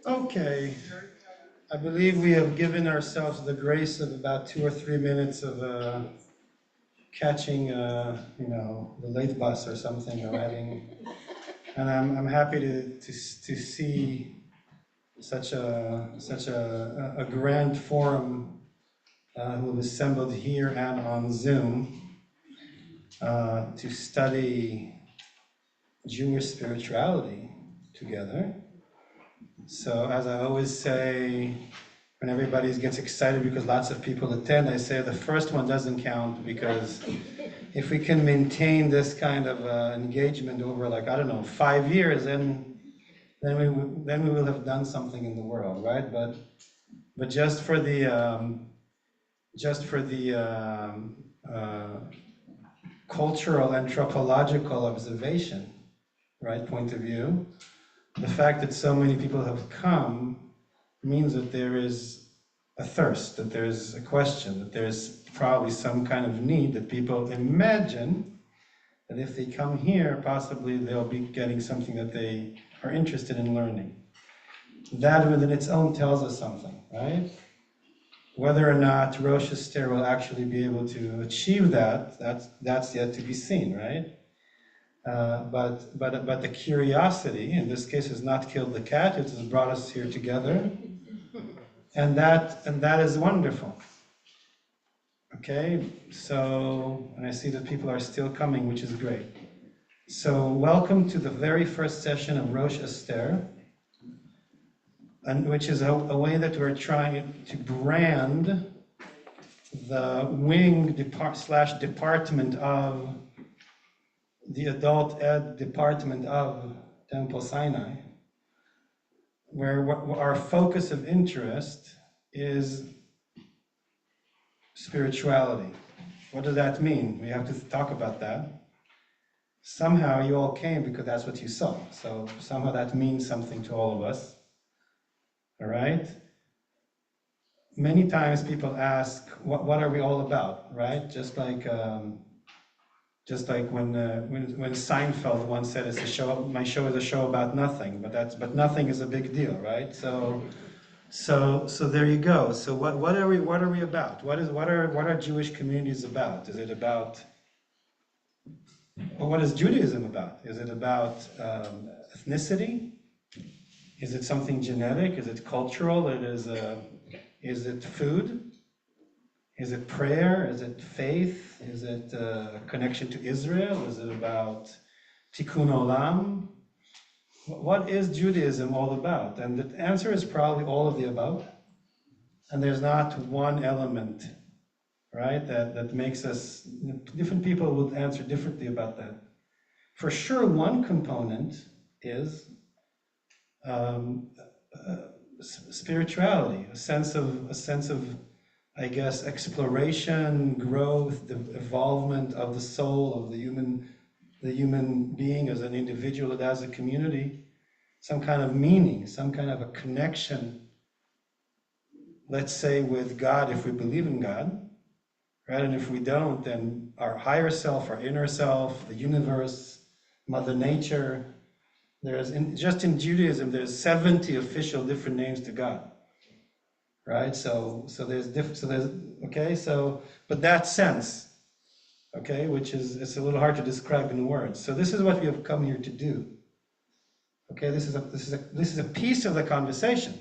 Okay, I believe we have given ourselves the grace of about 2 or 3 minutes of catching, the late bus or something, or having, and I'm happy to see such a grand forum who have assembled here and on Zoom to study Jewish spirituality together. So as I always say, when everybody gets excited because lots of people attend, I say the first one doesn't count, because if we can maintain this kind of engagement over, like, I don't know, 5 years, then we will have done something in the world, right? But just for the cultural anthropological observation, right, point of view, the fact that so many people have come means that there is a thirst, that there's a question, that there's probably some kind of need, that people imagine that if they come here, possibly they'll be getting something that they are interested in learning. That within its own tells us something, right? Whether or not ROSH-ESTHER will actually be able to achieve that, that's yet to be seen, right? But the curiosity, in this case, has not killed the cat. It has brought us here together, and that is wonderful. Okay, so, and I see that people are still coming, which is great. So welcome to the very first session of ROSH-ESTHER, and which is a way that we're trying to brand the wing department of the adult ed department of Temple Sinai, where our focus of interest is spirituality. What does that mean? We have to talk about that. Somehow you all came because that's what you saw. So somehow that means something to all of us. All right? Many times people ask, what are we all about, right? Just like when Seinfeld once said, "It's a show. My show is a show about nothing," but nothing is a big deal, right? So there you go. So what are we about? What are Jewish communities about? Is it about, well, what is Judaism about? Is it about ethnicity? Is it something genetic? Is it cultural? Is it food? Is it prayer? Is it faith? Is it a connection to Israel? Is it about tikkun olam? What is Judaism all about? And the answer is probably all of the above. And there's not one element, right, that makes us, different people will answer differently about that. For sure, one component is spirituality, a sense of, I guess, exploration, growth, the evolvement of the soul of the human being as an individual and as a community, some kind of meaning, some kind of a connection, let's say, with God, if we believe in God, right? And if we don't, then our higher self, our inner self, the universe, Mother Nature. Just in Judaism, there's 70 official different names to God, right? So but that sense, okay, which is, it's a little hard to describe in words. So this is what we have come here to do. Okay, this is a piece of the conversation.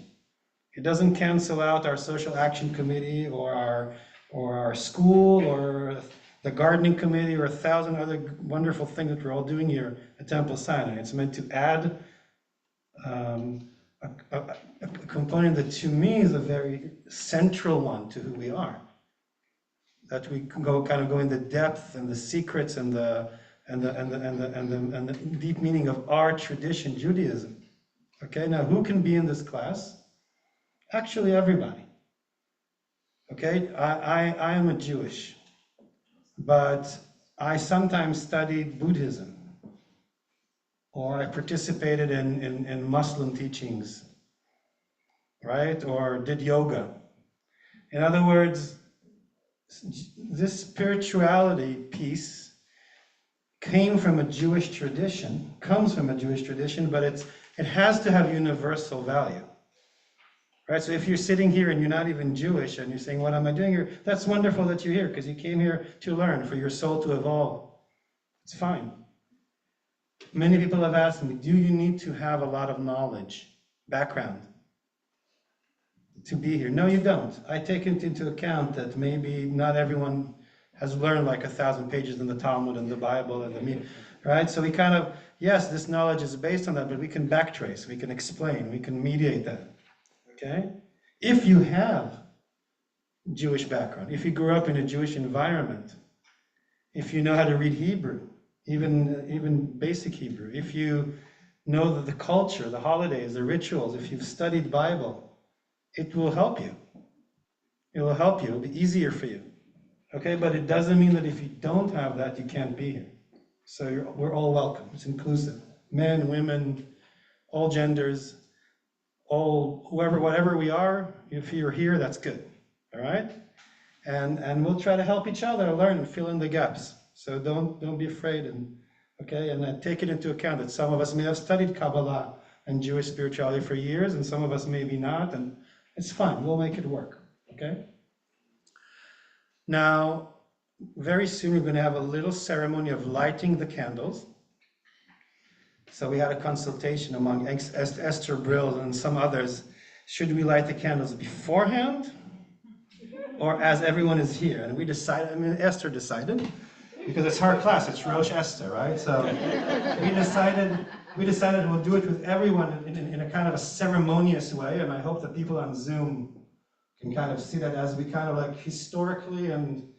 It doesn't cancel out our social action committee or our school or the gardening committee or 1,000 other wonderful things that we're all doing here at Temple Sinai. It's meant to add a component that to me is a very central one to who we are. That we can go in the depth and the secrets and the deep meaning of our tradition, Judaism. Okay, now who can be in this class? Actually, everybody. Okay, I am a Jewish, but I sometimes studied Buddhism, or I participated in Muslim teachings, right? Or did yoga. In other words, this spirituality piece comes from a Jewish tradition, but it has to have universal value. Right? So if you're sitting here and you're not even Jewish and you're saying, what am I doing here? That's wonderful that you're here because you came here to learn, for your soul to evolve. It's fine. Many people have asked me, do you need to have a lot of knowledge, background, to be here? No, you don't. I take it into account that maybe not everyone has learned like 1,000 pages in the Talmud and the Bible and the right? So we kind of, yes, this knowledge is based on that, but we can backtrace, we can explain, we can mediate that. Okay? If you have Jewish background, if you grew up in a Jewish environment, if you know how to read Hebrew, even basic Hebrew, if you know the culture, the holidays, the rituals, if you've studied Bible, it will help you. It will help you. It'll be easier for you. Okay? But it doesn't mean that if you don't have that, you can't be here. So we're all welcome. It's inclusive. Men, women, all genders, all whoever, whatever we are, if you're here, that's good. All right? And we'll try to help each other learn and fill in the gaps. So don't be afraid, and okay, and take it into account that some of us may have studied Kabbalah and Jewish spirituality for years, and some of us maybe not, and it's fine. We'll make it work. Okay? Now, very soon we're going to have a little ceremony of lighting the candles. So we had a consultation among Esther Brill and some others. Should we light the candles beforehand or as everyone is here? And we decided, Esther decided, because it's her class, it's ROSH-ESTHER, right? So we decided we'll do it with everyone in a kind of a ceremonious way, and I hope that people on Zoom can kind of see that as we kind of like historically and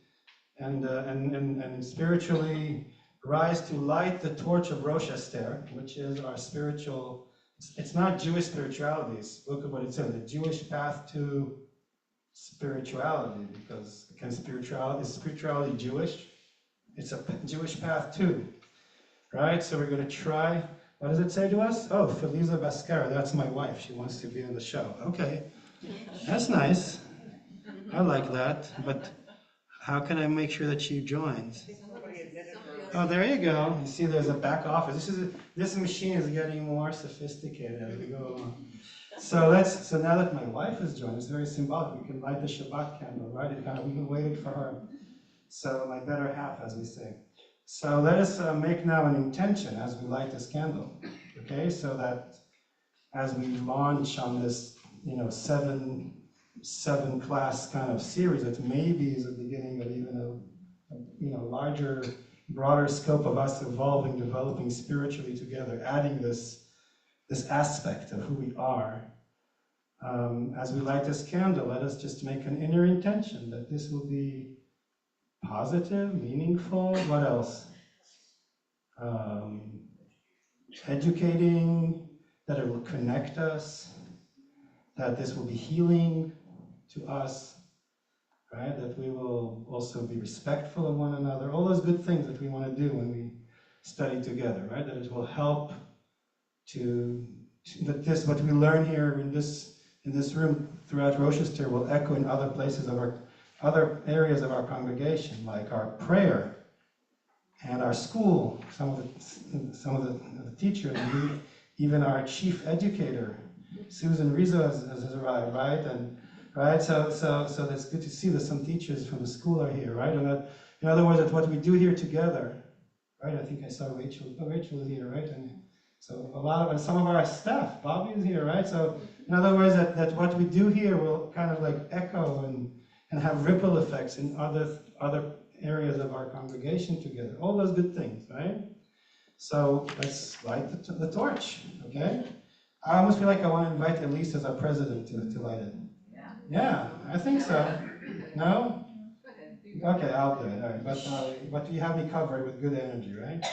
spiritually rise to light the torch of ROSH-ESTHER, which is our spiritual, it's not Jewish spirituality, look at what it says, the Jewish path to spirituality, because is spirituality Jewish? It's a Jewish path too, right? So we're going to try, what does it say to us? Oh, Feliza Bascara, that's my wife, she wants to be on the show. Okay, that's nice, I like that, but how can I make sure that she joins? Oh, there you go. You see, there's a back office. This machine is getting more sophisticated as we go along. So now that my wife has joined, it's very symbolic. We can light the Shabbat candle, right? We've been waiting for her. So my better half, as we say. So let us make now an intention as we light this candle, okay? So that as we launch on this, seven class kind of series, that maybe is the beginning of even a larger, broader scope of us evolving, developing spiritually together, adding this aspect of who we are. As we light this candle, let us just make an inner intention that this will be positive, meaningful, what else? Educating, that it will connect us, that this will be healing to us, right? That we will also be respectful of one another, all those good things that we want to do when we study together, right? That it will help that what we learn here in this room throughout ROSH-ESTHER will echo in other places of other areas of our congregation, like our prayer and our school, some of the teachers, and even our chief educator, Susan Rizzo has arrived, right? And right, so that's good to see that some teachers from the school are here, right? And that, in other words, that what we do here together, right? I think I saw Rachel. Oh, Rachel is here, right? And so and some of our staff, Bobby is here, right? So in other words, that what we do here will kind of like echo and have ripple effects in other areas of our congregation together. All those good things, right? So let's light the torch, okay? I almost feel like I want to invite Elise as our president to light it. Yeah, I think so. No? Okay, I'll do it. All right, but you have me covered with good energy, right?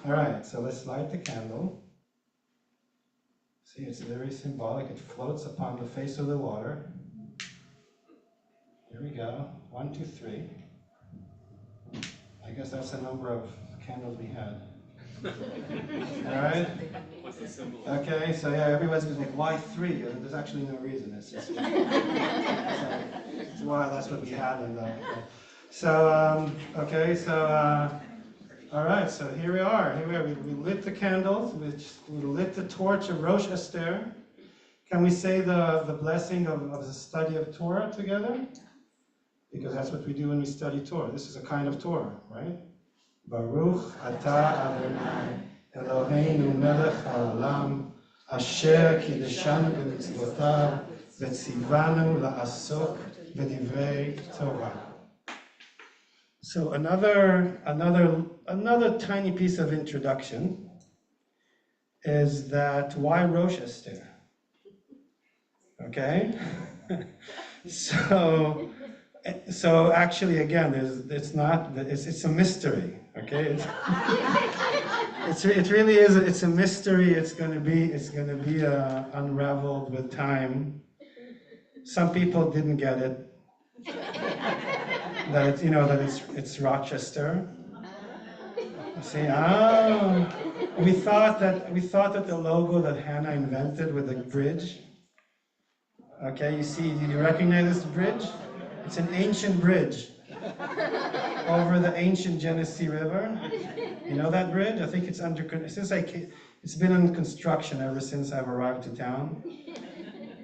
All right, so let's light the candle. See, it's very symbolic. It floats upon the face of the water. Here we go. 1, 2, 3. I guess that's the number of candles we had. All right? What's the symbol? Okay, so yeah, everybody's like, why 3? There's actually no reason. It's just so why that's what we had in the. So, okay, so, all right, so here we are. Here we are. We lit the candles, we lit the torch of ROSH-ESTHER. Can we say the blessing of the study of Torah together? Because that's what we do when we study Torah. This is a kind of Torah, right? Baruch atah Adonai Eloheinu melech haolam asher kideshanu b'mitzvotav v'tzivanu la'asok b'divrei Torah. So another tiny piece of introduction is that why ROSH-ESTHER? Okay? So actually, again, it's a mystery. Okay, it really is. It's a mystery. It's going to be unraveled with time. Some people didn't get it. That it's Rochester. See, we thought that the logo that Hannah invented with the bridge. Okay, you see, do you recognize this bridge? It's an ancient bridge over the ancient Genesee River. You know that bridge? I think it's it's been in construction ever since I've arrived to town,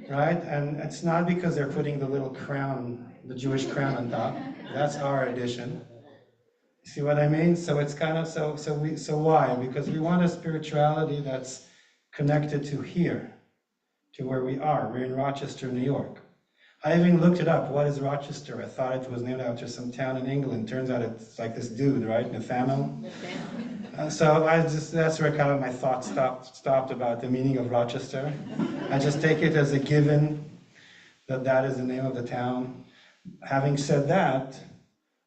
right? And it's not because they're putting the little crown, the Jewish crown on top. That's our addition. See what I mean? So it's kind of so why? Because we want a spirituality that's connected to here, to where we are. We're in Rochester, New York. I even looked it up. What is Rochester? I thought it was named after some town in England. Turns out it's like this dude, right? Nathaniel. So that's where kind of my thoughts stopped about the meaning of Rochester. I just take it as a given that is the name of the town. Having said that,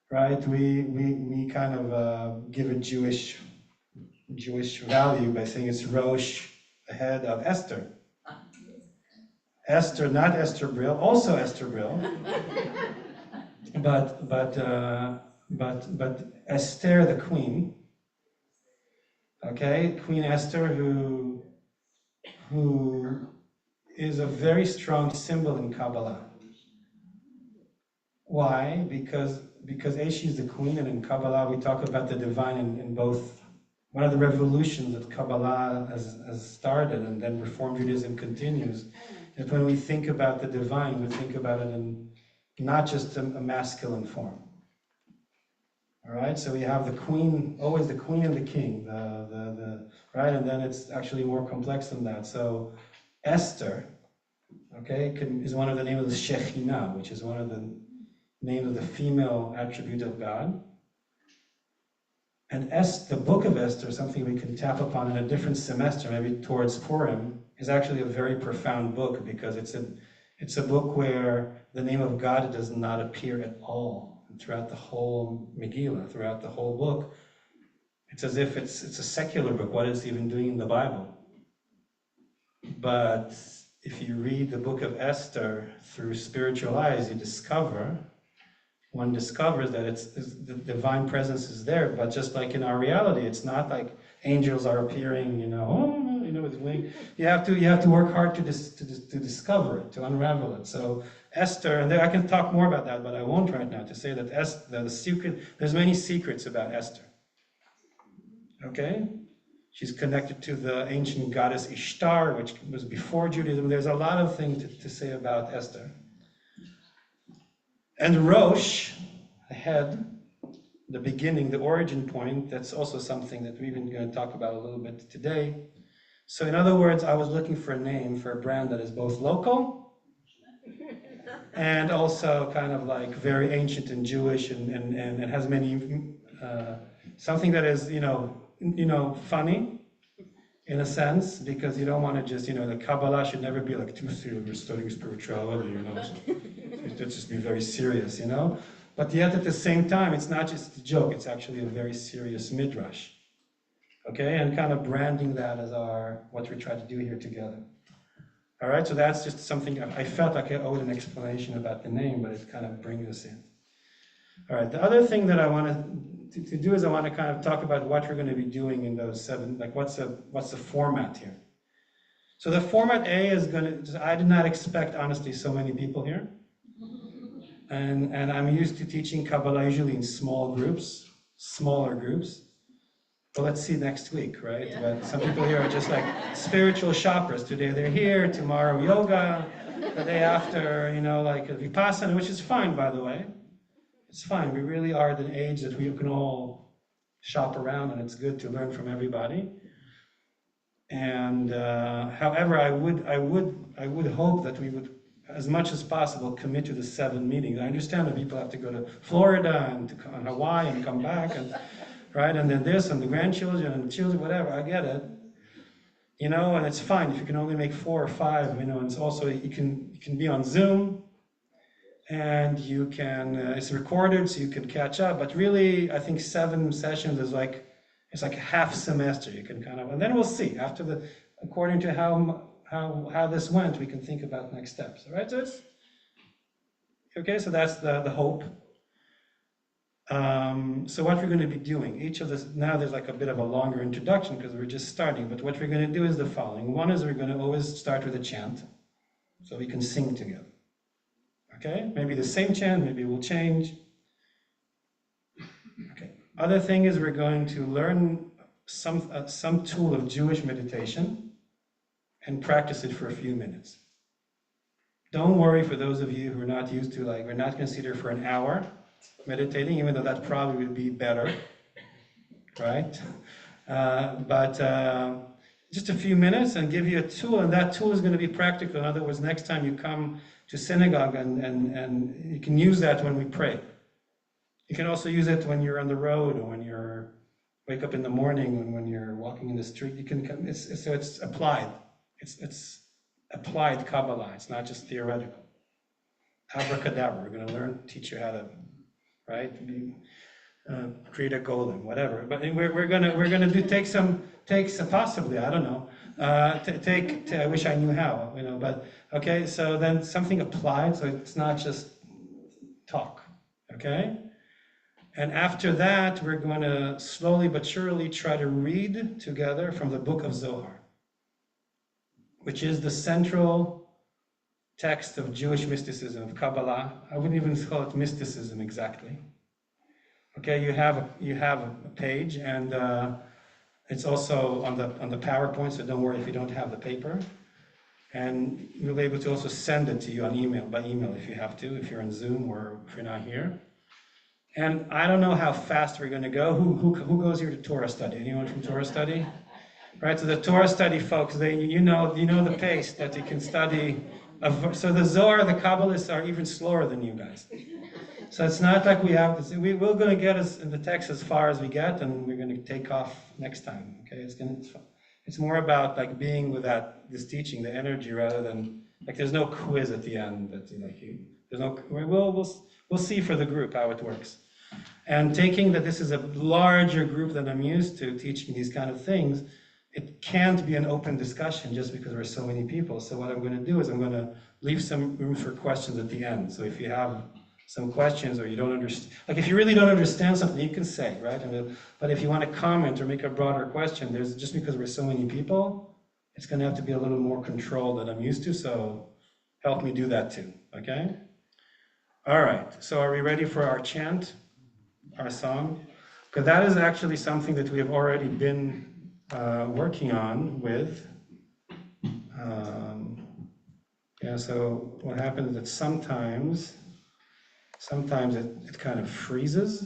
right, we kind of give it Jewish value by saying it's Rosh ahead of Esther. Esther, not Esther Brill, also Esther Brill, but Esther the queen, okay, Queen Esther, who is a very strong symbol in Kabbalah. Why? Because she's the queen, and in Kabbalah we talk about the divine in both. One of the revolutions that Kabbalah has started, and then Reform Judaism continues, is when we think about the divine, we think about it in not just a masculine form. All right, so we have the queen, always the queen and the king, right, and then it's actually more complex than that. So Esther, okay, is one of the names of the Shekhinah, which is one of the names of the female attribute of God. And the book of Esther, something we can tap upon in a different semester, maybe towards Purim, is actually a very profound book, because it's a book where the name of God does not appear at all. And throughout the whole Megillah, throughout the whole book, it's as if it's a secular book. What is it even doing in the Bible? But if you read the book of Esther through spiritual eyes, one discovers that the divine presence is there, but just like in our reality, it's not like angels are appearing, with wings. You have to work hard to discover it, to unravel it. So Esther, and I can talk more about that, but I won't right now, to say that the secret, there's many secrets about Esther. Okay? She's connected to the ancient goddess Ishtar, which was before Judaism. There's a lot of things to say about Esther. And Rosh, the head, the beginning, the origin point, that's also something that we're even going to talk about a little bit today. So in other words, I was looking for a name for a brand that is both local and also kind of like very ancient and Jewish, and it has many, something that is, funny in a sense, because you don't want to just, the Kabbalah should never be like too serious, we're studying spirituality, so it should just be very serious, But yet at the same time, it's not just a joke, it's actually a very serious midrash. Okay, and kind of branding that as what we try to do here together. All right, so that's just something I felt like I owed an explanation about the name, but it kind of brings us in. All right, the other thing that I want to do is I want to kind of talk about what we're going to be doing in those 7, like what's the format here. So the format A is I did not expect, honestly, so many people here. And I'm used to teaching Kabbalah usually in small groups, smaller groups. Well, let's see next week, right? Yeah. But some people here are just like spiritual shoppers. Today they're here, tomorrow yoga, the day after, like a Vipassana, which is fine, by the way. It's fine. We really are at an age that we can all shop around, and it's good to learn from everybody. And however, I would hope that we would, as much as possible, commit to the 7 meetings. I understand that people have to go to Florida and to Hawaii and come back, and right, and then this and the grandchildren and the children, whatever. I get it, and it's fine if you can only make 4 or 5. And it's also you can be on Zoom, and you can it's recorded, so you can catch up. But really, I think 7 sessions is like. It's like a half semester. You can and then we'll see after according to how this went, we can think about next steps. All right, so okay. So that's the hope. So what we're going to be doing, each of this now, there's like a bit of a longer introduction because we're just starting. But what we're going to do is the following. One is we're going to always start with a chant, so we can sing together. Okay, maybe the same chant, maybe we'll change. Okay. Other thing is we're going to learn some tool of Jewish meditation and practice it for a few minutes. Don't worry for those of you who are not used to, we're not going to sit here for an hour meditating, even though that probably would be better, right? But just a few minutes and give you a tool, and that tool is going to be practical. In other words, next time you come to synagogue and you can use that when we pray. You can also use it when you're on the road or when you're wake up in the morning, when you're walking in the street. You can so it's applied. It's applied Kabbalah. It's not just theoretical. Abracadabra. We're going to teach you how to, right? Create a golem, whatever. But we're gonna take some possibly, I don't know. I wish I knew how, But okay. So then something applied. So it's not just talk. Okay. And after that, we're going to slowly but surely try to read together from the book of Zohar, which is the central text of Jewish mysticism, of Kabbalah. I wouldn't even call it mysticism exactly. Okay, you have a page, and it's also on the PowerPoint, so don't worry if you don't have the paper. And we'll be able to also send it to you by email if you have to, if you're on Zoom or if you're not here. And I don't know how fast we're going to go. Who goes here to Torah study? Anyone from Torah study? Right. So the Torah study folks, you know the pace that you can study. So the Zohar, the Kabbalists are even slower than you guys. So it's not like we're going to get us in the text as far as we get, and we're going to take off next time. Okay. It's more about being with this teaching, the energy, rather than there's no quiz at the end. There's no. We'll see for the group how it works. And taking that this is a larger group than I'm used to teaching these kind of things, it can't be an open discussion just because we're so many people. So what I'm going to do is I'm going to leave some room for questions at the end. So if you have some questions or you don't understand, if you really don't understand something, you can say, right? But if you want to comment or make a broader question, just because we're so many people, it's going to have to be a little more controlled than I'm used to. So help me do that too, okay? All right, so are we ready for our chant, our song? Because that is actually something that we have already been working on with. So what happens is that sometimes it kind of freezes.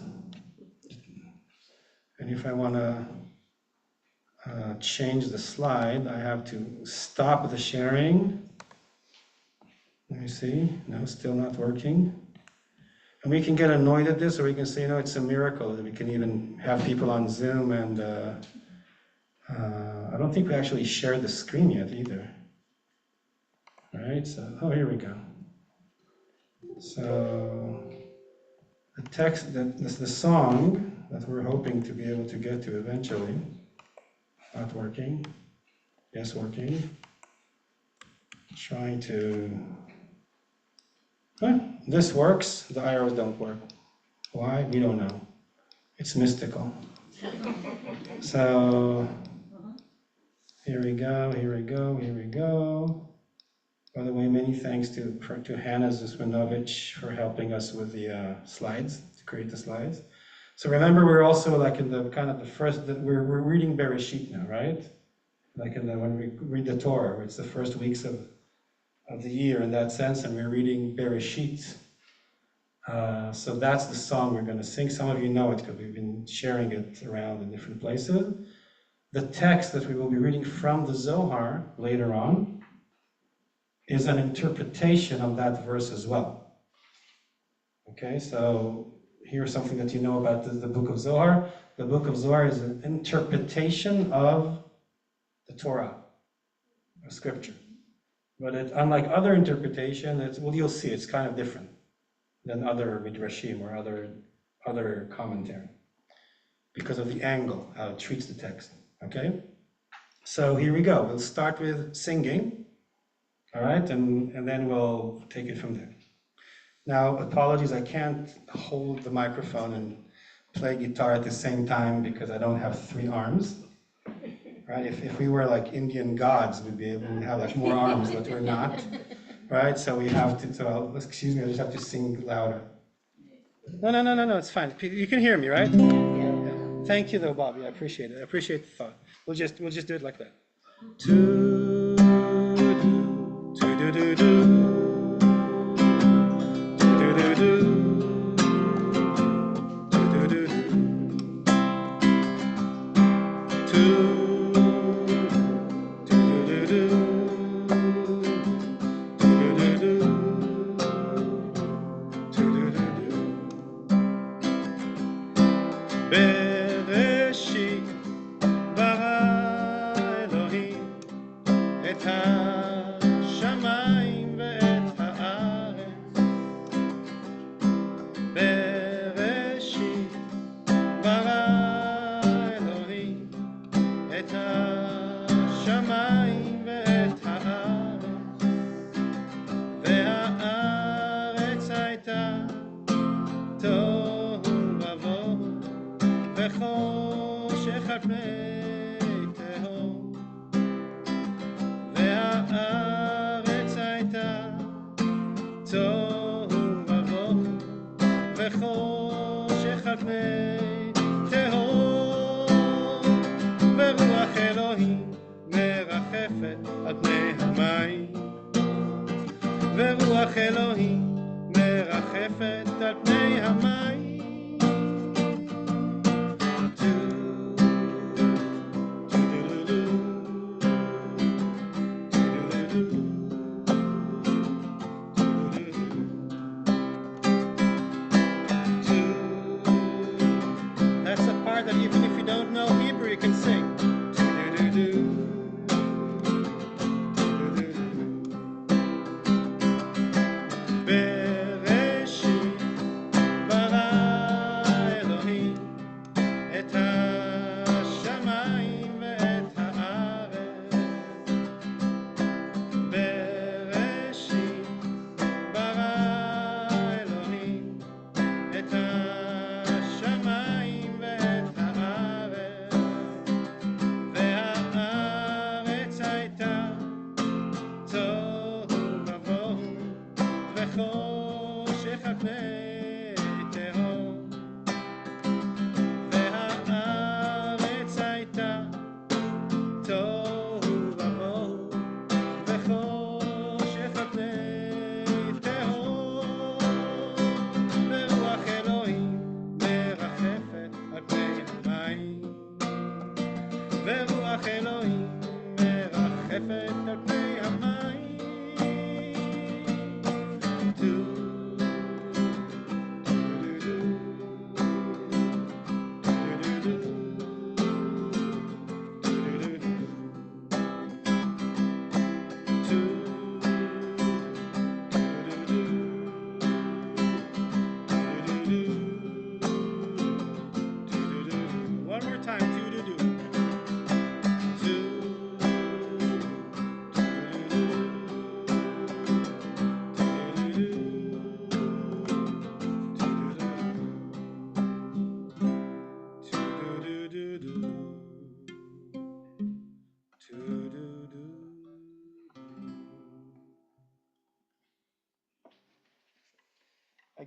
And if I want to change the slide, I have to stop the sharing. Let me see, no, still not working. And we can get annoyed at this, or we can say, it's a miracle that we can even have people on Zoom. And I don't think we actually shared the screen yet either. All right, so, here we go. So the text, the song that we're hoping to be able to get to eventually, not working, yes, working. Trying to, this works, the arrows don't work. Why? We don't know. It's mystical. So, here we go. By the way, many thanks to Hannah Zusmanovich for helping us with the slides, to create the slides. So remember, we're also like in the kind of the first, we're reading Bereshit now, right? Like when we read the Torah, it's the first weeks of the year in that sense, and we're reading Bereshit. So that's the song we're going to sing. Some of you know it because we've been sharing it around in different places. The text that we will be reading from the Zohar later on is an interpretation of that verse as well. Okay, so here's something that you know about the book of Zohar. The book of Zohar is an interpretation of the Torah, of scripture. But unlike other interpretation, well, you'll see it's kind of different than other midrashim or other commentary because of the angle, how it treats the text. Okay? So here we go. We'll start with singing. All right, and then we'll take it from there. Now, apologies, I can't hold the microphone and play guitar at the same time because I don't have 3 arms. Right? If we were like Indian gods, we'd be able to have like more arms, but we're not. Right? So we have to. So excuse me, I just have to sing louder. No, it's fine. You can hear me, right? Yeah. Thank you, though, Bobby. I appreciate it. I appreciate the thought. We'll just do it like that.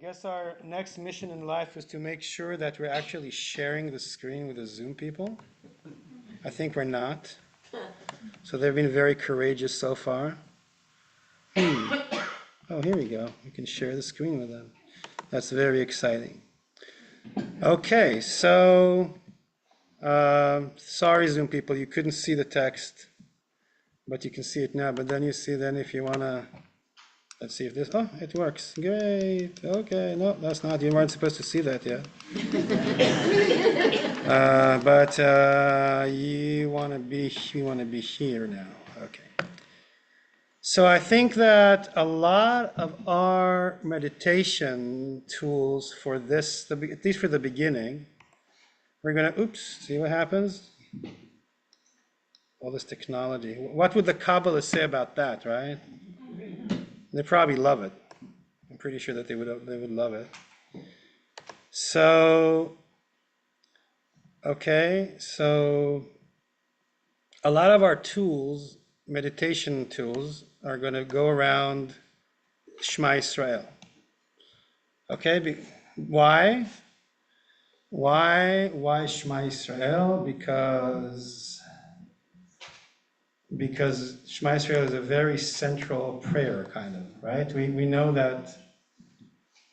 guess our next mission in life is to make sure that we're actually sharing the screen with the Zoom people. I think we're not. So they've been very courageous so far. Oh, here we go. You can share the screen with them. That's very exciting. Okay, so sorry, Zoom people, you couldn't see the text, but you can see it now. But then you see, then if you want to, let's see if this, oh, it works. Great. Okay, no, that's not, you weren't supposed to see that yet. But you want to be here now. Okay. So I think that a lot of our meditation tools for this, at least for the beginning, we're going to, oops, see what happens? All this technology. What would the Kabbalah say about that, right? They probably love it. I'm pretty sure that they would love it. So, okay, so a lot of our tools, meditation tools, are going to go around Shema Yisrael. Okay, why? Why Shema Yisrael? Because Shema Yisrael is a very central prayer, kind of, right? We know that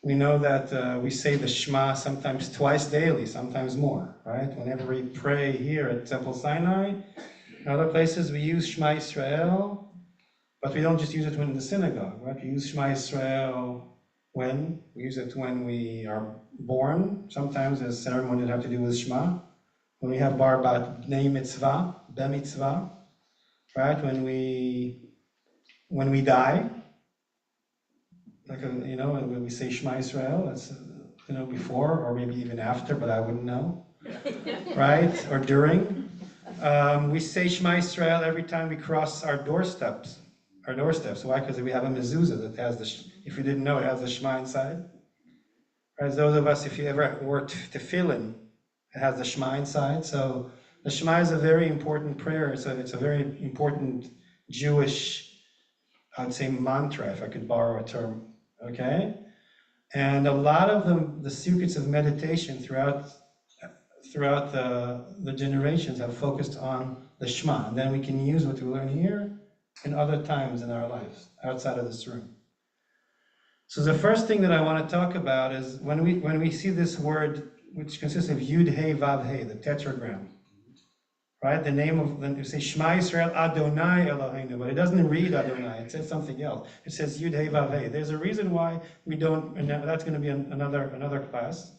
we say the Shema sometimes twice daily, sometimes more, right? Whenever we pray here at Temple Sinai, in other places we use Shema Yisrael, but we don't just use it when in the synagogue, right? We use Shema Yisrael when? We use it when we are born. Sometimes there's a ceremony that have to do with Shema. When we have bar bat nei mitzvah, be mitzvah, right? When we die, like when we say Shema Yisrael, that's before or maybe even after, but I wouldn't know, right? Or during. We say Shema Yisrael every time we cross our doorsteps. Why? Because we have a mezuzah that has if you didn't know, it has the Shema inside. Right? Those of us, if you ever wore tefillin, it has the Shema inside. So the Shema is a very important prayer. It's a very important Jewish, I'd say, mantra, if I could borrow a term. Okay? And a lot of the secrets of meditation throughout the generations have focused on the Shema. And then we can use what we learn here in other times in our lives, outside of this room. So the first thing that I want to talk about is when we see this word, which consists of Yud Hey Vav Hey, the tetragram, right? The name of, then you say Shema Yisrael Adonai Eloheinu, but it doesn't read Adonai. It says something else. It says Yud Hey Vav Hey. There's a reason why we don't, and that's going to be another class.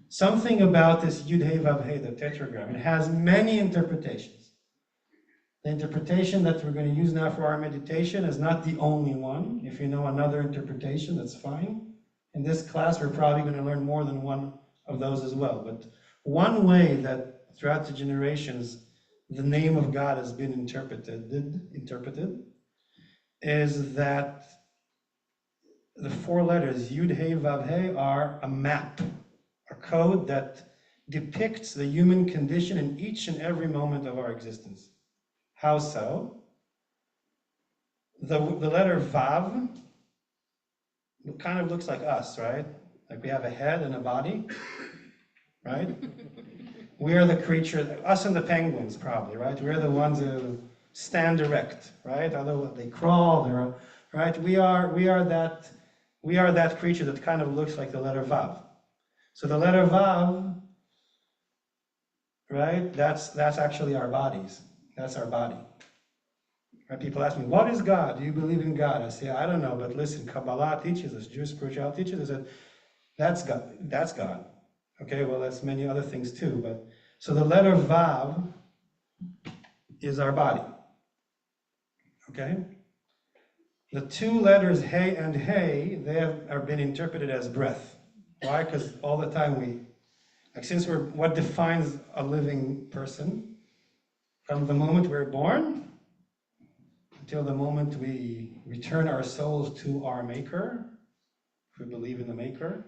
Something about this Yud Hey Vav Hey, the tetragram, it has many interpretations. The interpretation that we're going to use now for our meditation is not the only one. If you know another interpretation, that's fine. In this class, we're probably going to learn more than one of those as well. But one way that throughout the generations, the name of God has been interpreted is that the four letters Yud Hey Vav Hey are a map, a code that depicts the human condition in each and every moment of our existence. How so? The letter Vav kind of looks like us, right? Like we have a head and a body, right? We are the creature, us and the penguins probably, right? We're the ones who stand erect, right? Although they crawl, right? We are that creature that kind of looks like the letter Vav. So the letter Vav, right? That's actually our bodies. That's our body. Right? People ask me, what is God? Do you believe in God? I say, I don't know, but listen, Kabbalah teaches us, Jewish spirituality teaches us that that's God. That's God. Okay, well, that's many other things too. But so the letter Vav is our body. Okay? The two letters Hey and Hey, they have been interpreted as breath. Why? Because all the time what defines a living person? From the moment we're born until the moment we return our souls to our Maker, if we believe in the Maker,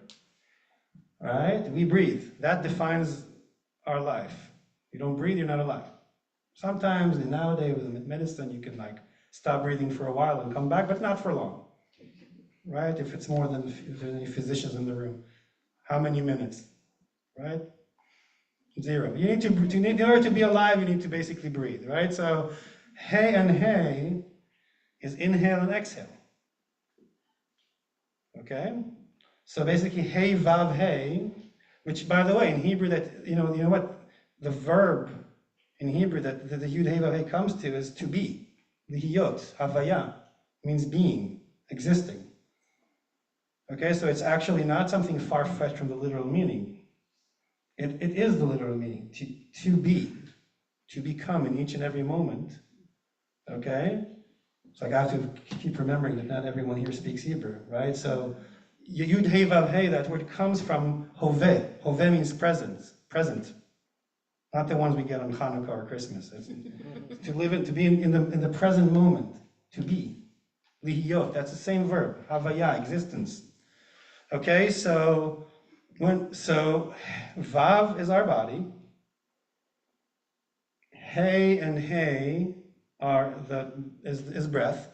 right? We breathe. That defines our life. You don't breathe, you're not alive. Sometimes, nowadays with medicine, you can stop breathing for a while and come back, but not for long. right? If it's more than if there's any physicians in the room. How many minutes, right? 0. You need to, in order to be alive, you need to basically breathe, right? So, hey and hey is inhale and exhale. Okay? So basically, hey, vav, hey, which, by the way, in Hebrew, that you know what the verb in Hebrew that the yud hey vav hey comes to is to be, lihiyot, havaya, means being, existing. Okay, so it's actually not something far-fetched from the literal meaning. It is the literal meaning, to be, to become in each and every moment. Okay, so I have to keep remembering that not everyone here speaks Hebrew, right? So Yud Hey Vav Hey, that word comes from Hoveh. Hoveh means present. Not the ones we get on Hanukkah or Christmas. It's to live to be in the present moment, to be. Lihiyot, that's the same verb. Havaya, existence. Okay, so Vav is our body. Hey and Hey is breath.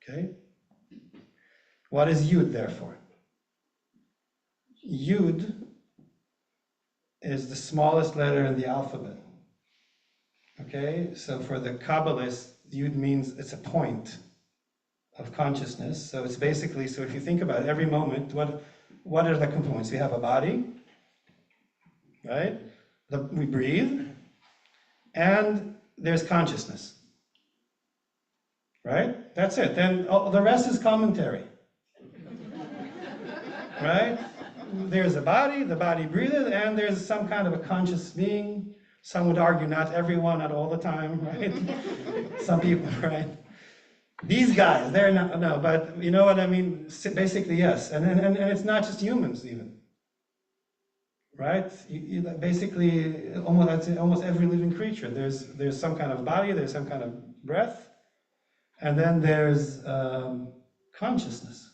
Okay. What is Yud, therefore? Yud is the smallest letter in the alphabet. Okay, so for the Kabbalists, Yud means it's a point of consciousness. So it's basically, so if you think about it, every moment, what are the components? We have a body, right? We breathe, and there's consciousness, right? That's it. Then the rest is commentary. Right? There's a body, the body breathes, and there's some kind of a conscious being. Some would argue not everyone at all the time, right? Some people, right? These guys, they're not, no, but you know what I mean? Basically, yes. And it's not just humans even. Right? Basically, almost every living creature. There's some kind of body, there's some kind of breath, and then there's consciousness.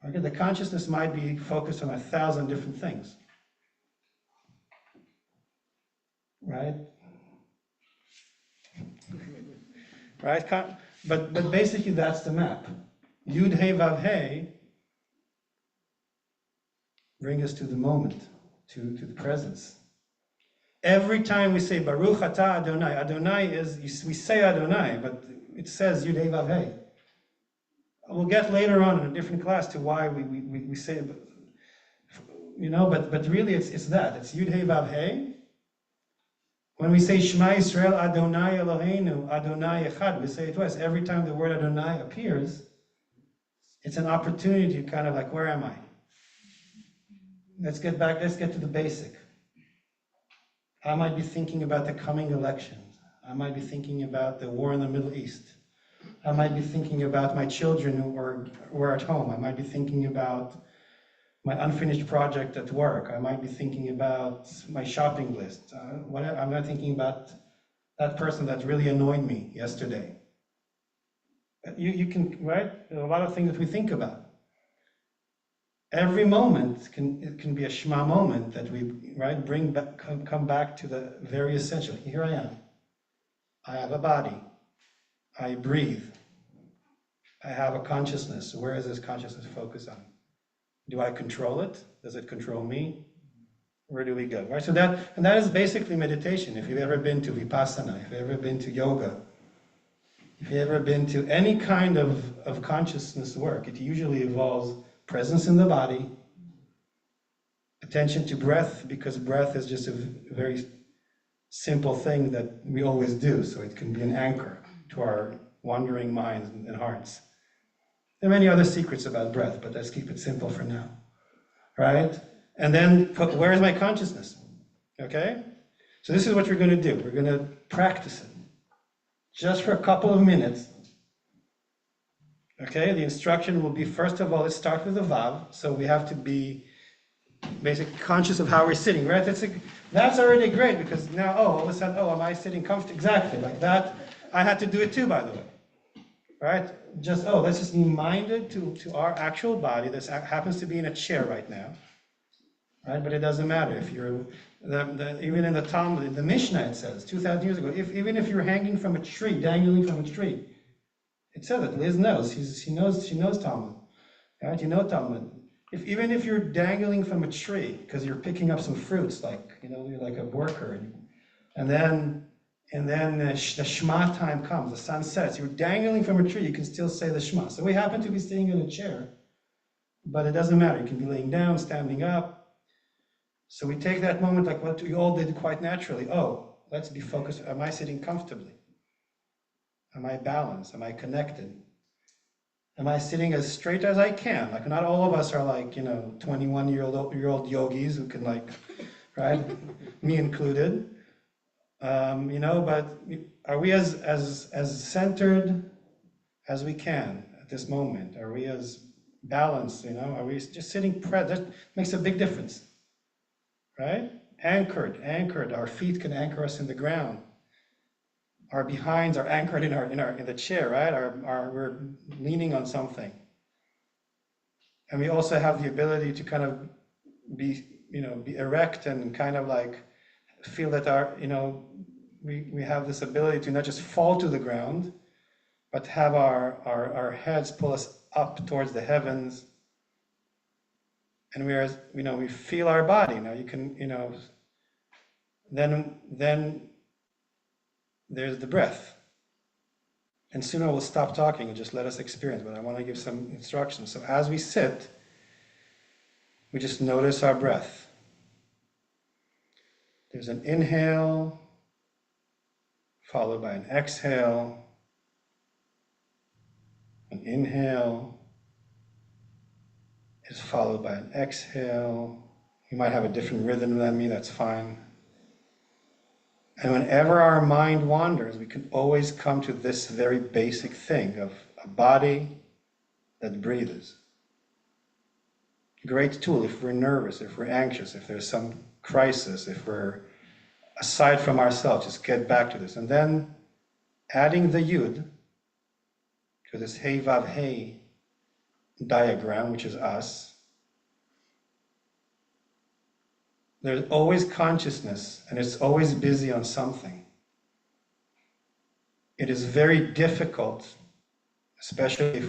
Okay, the consciousness might be focused on 1,000 different things, right? Right? But basically that's the map. Yud Hey Vav Hey bring us to the moment, to the presence. Every time we say Baruch Atah Adonai, Adonai is, we say Adonai, but it says Yud Hey Vav Hey. We'll get later on in a different class to why we say it, you know, but really it's that. It's Yud Hey Vav Hey. When we say Shema Yisrael Adonai Eloheinu Adonai Echad, we say it twice. Every time the word Adonai appears, it's an opportunity to kind of like, where am I? Let's get to the basic. I might be thinking about the coming elections. I might be thinking about the war in the Middle East. I might be thinking about my children who were at home. I might be thinking about my unfinished project at work. I might be thinking about my shopping list. I'm not thinking about that person that really annoyed me yesterday. You can, right? There are a lot of things that we think about. Every moment can be a Shema moment that we, right, come back to the very essential. Here I am. I have a body. I breathe. I have a consciousness. Where is this consciousness focused on? Do I control it? Does it control me? Where do we go? Right? So that is basically meditation. If you've ever been to Vipassana, if you've ever been to yoga, if you've ever been to any kind of consciousness work, it usually involves presence in the body, attention to breath, because breath is just a very simple thing that we always do, so it can be an anchor to our wandering minds and hearts. There are many other secrets about breath, but let's keep it simple for now, right? And then, where is my consciousness? Okay? So this is what we're going to do. We're going to practice it. Just for a couple of minutes. Okay? The instruction will be, first of all, let's start with the Vav. So we have to be basically conscious of how we're sitting, right? That's already great, because now, all of a sudden, am I sitting comfortably? Exactly, like that. I had to do it too, by the way. Right? Let's just be minded to our actual body. This happens to be in a chair right now. Right? But it doesn't matter if you're, even in the Talmud, in the Mishnah it says, 2,000 years ago, even if you're hanging from a tree, dangling from a tree, It says it. Liz knows. She knows Talmud. Right? You know Talmud. Even if you're dangling from a tree because you're picking up some fruits, like you're like a worker, and then the Shema time comes, the sun sets. You're dangling from a tree. You can still say the Shema. So we happen to be sitting in a chair, but it doesn't matter. You can be laying down, standing up. So we take that moment like what we all did quite naturally. Oh, let's be focused. Am I sitting comfortably? Am I balanced? Am I connected? Am I sitting as straight as I can? Like not all of us are like 21-year-old yogis who can right? Me included. But are we as centered as we can at this moment? Are we as balanced? Are we just sitting that makes a big difference, right? Anchored. Our feet can anchor us in the ground. Our behinds are anchored in the chair, right? We're leaning on something. And we also have the ability to kind of be erect and kind of like feel that we have this ability to not just fall to the ground, but have our heads pull us up towards the heavens. And we feel our body. Now you can, then there's the breath. And soon I will stop talking and just let us experience, but I want to give some instructions. So as we sit, we just notice our breath. There's an inhale, followed by an exhale. An inhale is followed by an exhale. You might have a different rhythm than me, that's fine. And whenever our mind wanders, we can always come to this very basic thing of a body that breathes. Great tool if we're nervous, if we're anxious, if there's some crisis, if we're aside from ourselves, just get back to this. And then adding the yud to this hey vav hey diagram, which is us. There's always consciousness, and it's always busy on something. It is very difficult, especially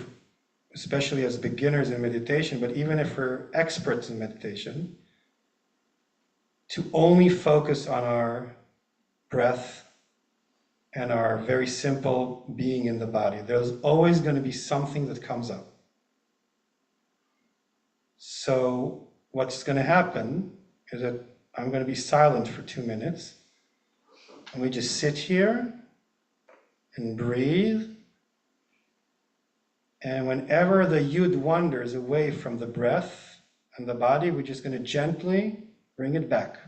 as beginners in meditation, but even if we're experts in meditation, to only focus on our breath and our very simple being in the body. There's always going to be something that comes up. So what's going to happen is that I'm going to be silent for 2 minutes, and we just sit here and breathe. And whenever the yud wanders away from the breath and the body, we're just going to gently bring it back.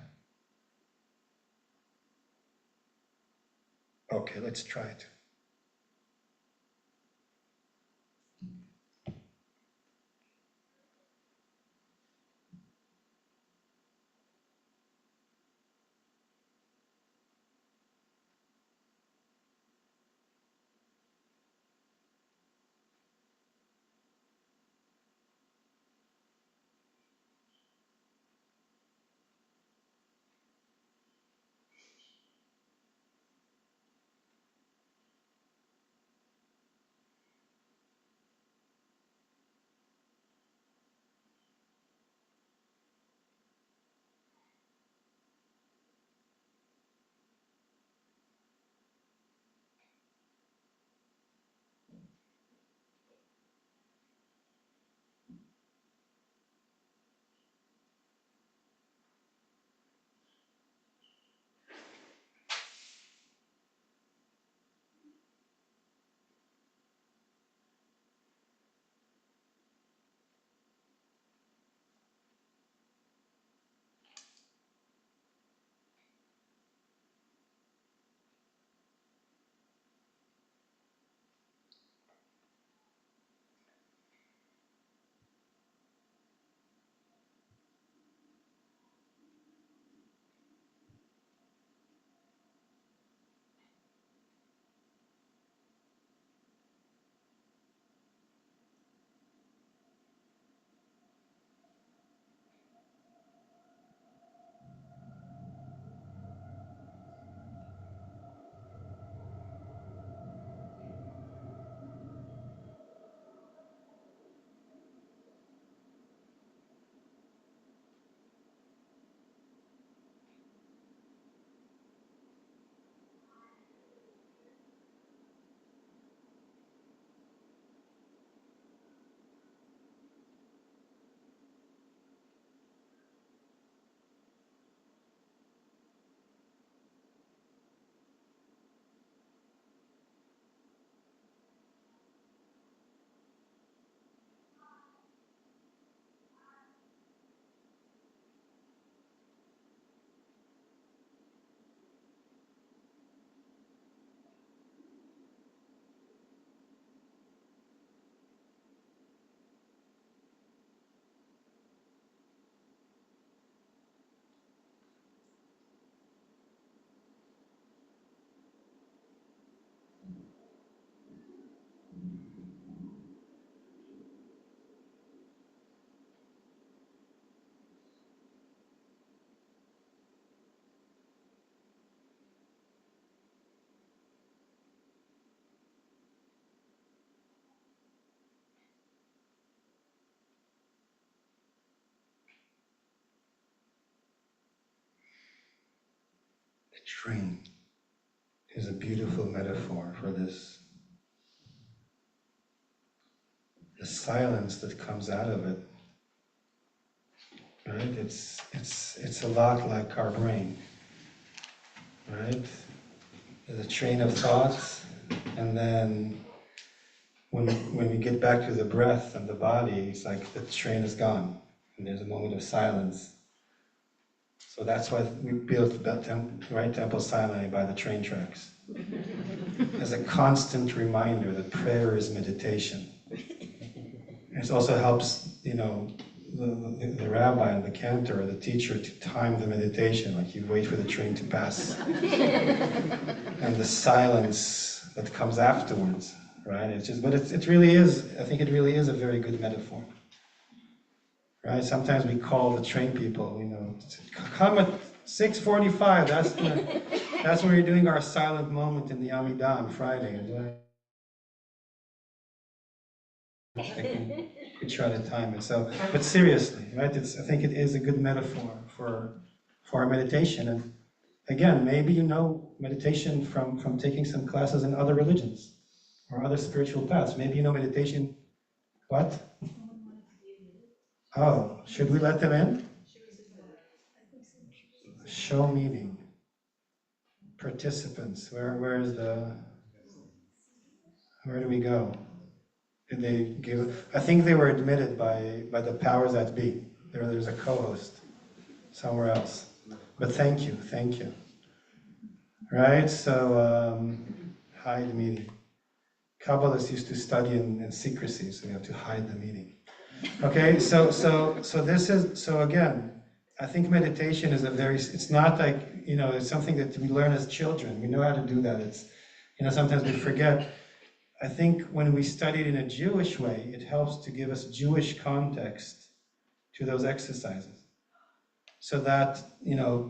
Okay, let's try it. The train is a beautiful metaphor for this. The silence that comes out of it, right? It's a lot like our brain, right? There's a train of thoughts, and then when we get back to the breath and the body, it's like the train is gone, and there's a moment of silence. So that's why we built the temple silently by the train tracks. As a constant reminder that prayer is meditation. It also helps, the rabbi and the cantor or the teacher to time the meditation, like you wait for the train to pass. And the silence that comes afterwards, right? It really is, I think it really is a very good metaphor. Right? Sometimes we call the train people, come at 6:45, that's when we're doing our silent moment in the Amidah on Friday. We try to time it. But seriously, right? I think it is a good metaphor for our meditation. And again, maybe you know meditation from taking some classes in other religions or other spiritual paths. Maybe you know meditation. What? Oh, should we let them in? Show meeting. Participants. Where do we go? Did they give? I think they were admitted by the powers that be. There's a co-host somewhere else. But thank you. Right? So hide meeting. Kabbalists used to study in secrecy, so we have to hide the meeting. Okay, so again, I think meditation is it's not like, it's something that we learn as children. We know how to do that. It's, sometimes we forget. I think when we study it in a Jewish way, it helps to give us Jewish context to those exercises. So that,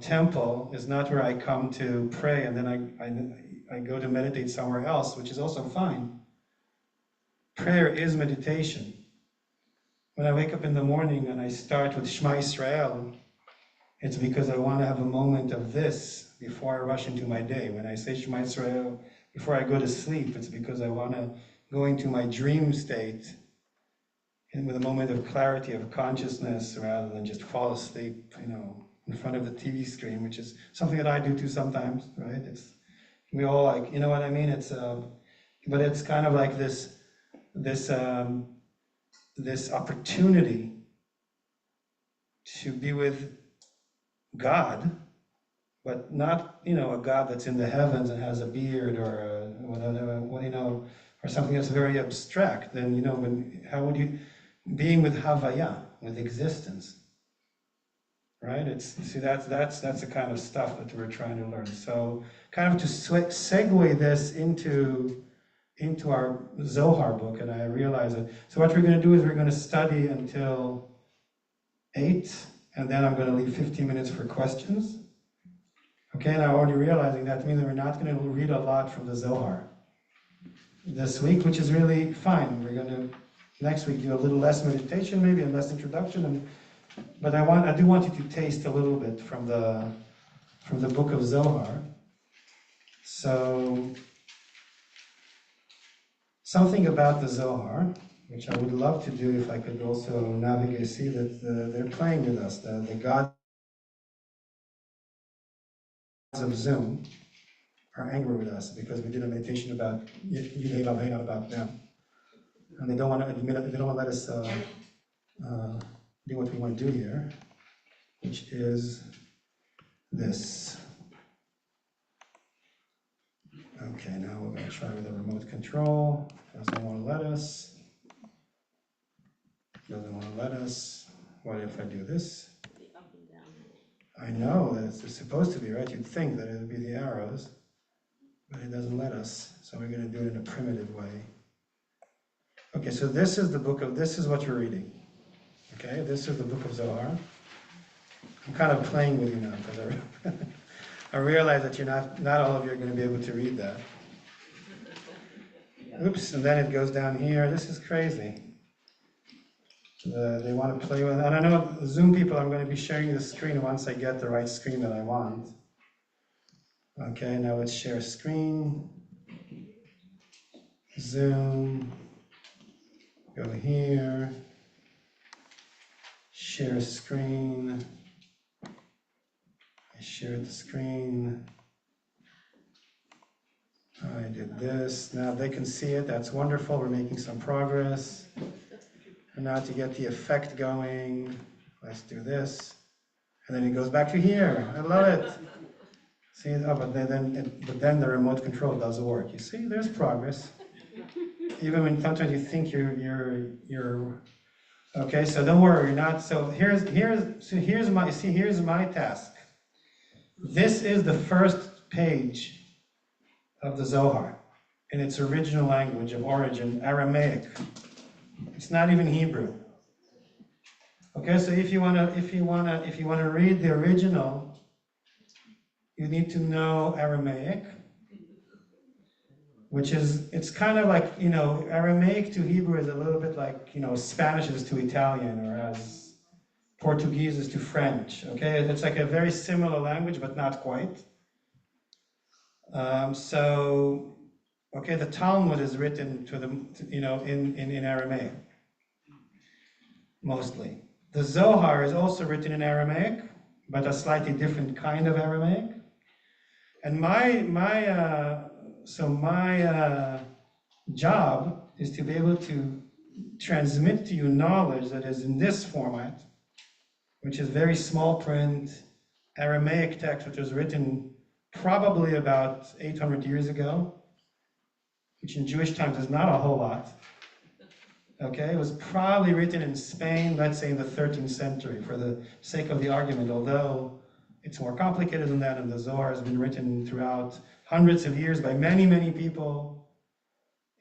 temple is not where I come to pray and then I go to meditate somewhere else, which is also fine. Prayer is meditation. When I wake up in the morning and I start with Shema Yisrael, it's because I want to have a moment of this before I rush into my day. When I say Shema Yisrael before I go to sleep, it's because I want to go into my dream state and with a moment of clarity, of consciousness, rather than just fall asleep, in front of the TV screen, which is something that I do too sometimes, right? We all like, you know what I mean? But it's kind of like this opportunity to be with God, but not, a God that's in the heavens and has a beard or whatever, or something that's very abstract. Then, how would you, being with Havaya, with existence, right? That's the kind of stuff that we're trying to learn. So, kind of to segue this into our Zohar book, and I realize it. So what we're going to do is we're going to study until 8, and then I'm going to leave 15 minutes for questions. Okay, and I'm already realizing that means that we're not going to read a lot from the Zohar this week, which is really fine. We're going to, next week, do a little less meditation maybe and less introduction, but I do want you to taste a little bit from the book of Zohar. So, something about the Zohar, which I would love to do if I could also navigate, see that they're playing with us, the gods of Zoom are angry with us because we did a meditation about Yidei Lavena, about them. And they don't want to admit it, they don't want to let us do what we want to do here, which is this. Okay, now we're going to try with a remote control. Doesn't want to let us. Doesn't want to let us. What if I do this? I know that it's supposed to be, right? You'd think that it would be the arrows, but it doesn't let us. So we're going to do it in a primitive way. Okay, so this is what we're reading. Okay, this is the book of Zohar. I'm kind of playing with you now because I realize that not all of you are going to be able to read that. Oops, and then it goes down here. This is crazy. They want to play with, and I know Zoom people, I'm going to be sharing the screen once I get the right screen that I want. Okay, now let's share screen. Zoom. Go here. Share screen. I shared the screen. I did this. Now they can see it. That's wonderful. We're making some progress. And now to get the effect going, let's do this. And then it goes back to here. I love it. See, oh, but then the remote control doesn't work. You see, there's progress. Even when sometimes you think you're okay. So don't worry, you're not. So here's my task. This is the first page of the Zohar in its original language of origin, Aramaic. It's not even Hebrew. Okay, so if you wanna read the original, you need to know Aramaic, which is, it's kind of like, Aramaic to Hebrew is a little bit like, Spanish is to Italian, or as Portuguese is to French, okay? It's like a very similar language, but not quite. Okay, the Talmud is written in Aramaic, mostly. The Zohar is also written in Aramaic, but a slightly different kind of Aramaic. And my job is to be able to transmit to you knowledge that is in this format, which is very small print, Aramaic text, which was written probably about 800 years ago, which in Jewish times is not a whole lot. Okay, it was probably written in Spain, let's say in the 13th century, for the sake of the argument, although it's more complicated than that, and the Zohar has been written throughout hundreds of years by many, many people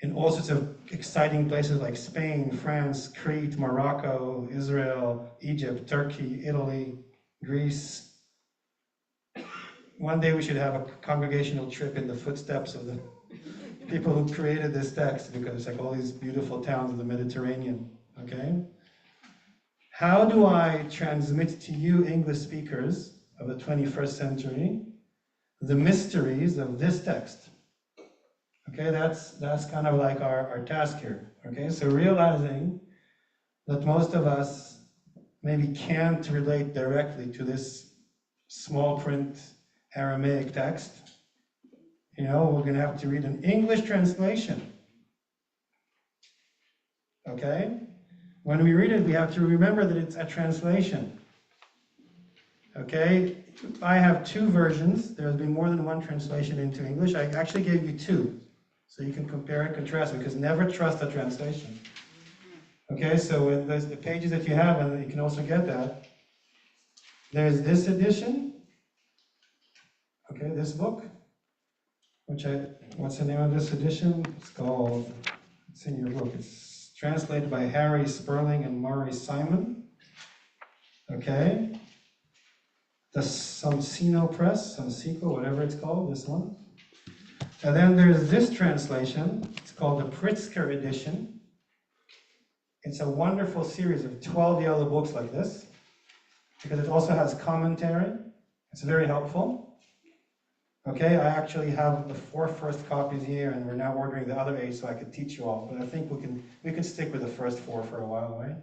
in all sorts of exciting places like Spain, France, Crete, Morocco, Israel, Egypt, Turkey, Italy, Greece. One day we should have a congregational trip in the footsteps of the people who created this text, because it's like all these beautiful towns of the Mediterranean, okay? How do I transmit to you English speakers of the 21st century the mysteries of this text? Okay, that's kind of like our task here, okay? So realizing that most of us maybe can't relate directly to this small print Aramaic text, we're going to have to read an English translation. Okay? When we read it, we have to remember that it's a translation. Okay? I have two versions. There has been more than one translation into English. I actually gave you two, so you can compare and contrast, because never trust a translation. Okay, so with the pages that you have, and you can also get that, there's this edition. Okay, this book. What's the name of this edition? It's in your book. It's translated by Harry Sperling and Murray Simon. Okay. The Sonsino Press, Sonsico, whatever it's called, this one. And then there's this translation. It's called the Pritzker edition. It's a wonderful series of 12 yellow books like this, because it also has commentary. It's very helpful. Okay, I actually have the 4 first copies here, and we're now ordering the other 8 so I could teach you all. But I think we can stick with the first 4 for a while, right?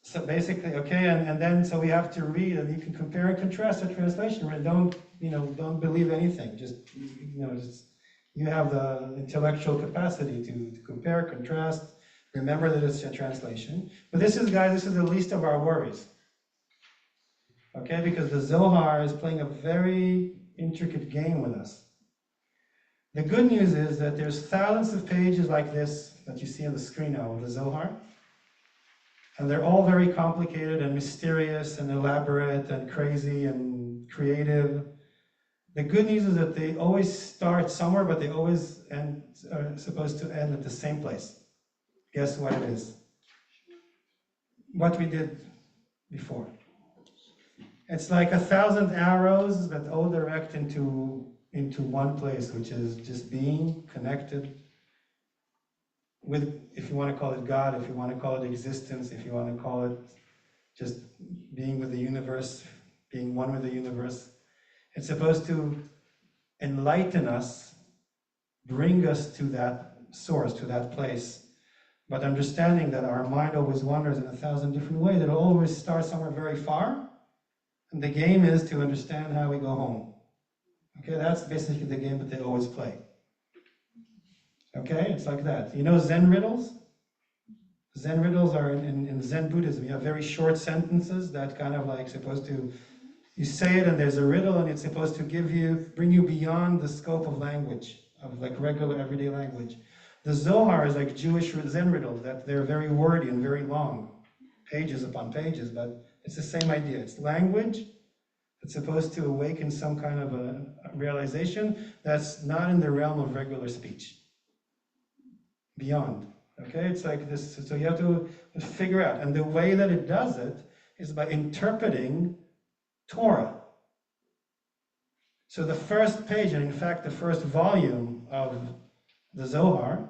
So basically, okay, and then so we have to read, and you can compare and contrast the translation. Right? Don't believe anything. Just you have the intellectual capacity to compare, contrast. Remember that it's a translation. But this is the least of our worries. Okay, because the Zohar is playing a very intricate game with us. The good news is that there's thousands of pages like this that you see on the screen now of the Zohar. And they're all very complicated and mysterious and elaborate and crazy and creative. The good news is that they always start somewhere, but they always are supposed to end at the same place. Guess what it is? What we did before. It's like 1,000 arrows that all direct into one place, which is just being connected with, if you want to call it God, if you want to call it existence, if you want to call it just being with the universe, being one with the universe. It's supposed to enlighten us, bring us to that source, to that place. But understanding that our mind always wanders in 1,000 different ways, it'll always start somewhere very far. And the game is to understand how we go home. Okay, that's basically the game that they always play. Okay, it's like that. You know Zen riddles? Zen riddles are in Zen Buddhism. You have very short sentences that kind of like supposed to, you say it and there's a riddle and it's supposed to bring you beyond the scope of language, of like regular everyday language. The Zohar is like Jewish Zen riddles, that they're very wordy and very long, pages upon pages, but it's the same idea. It's language that's supposed to awaken some kind of a realization that's not in the realm of regular speech. Beyond. Okay, it's like this, so you have to figure out. And the way that it does it is by interpreting Torah. So the first page, and in fact the first volume of the Zohar,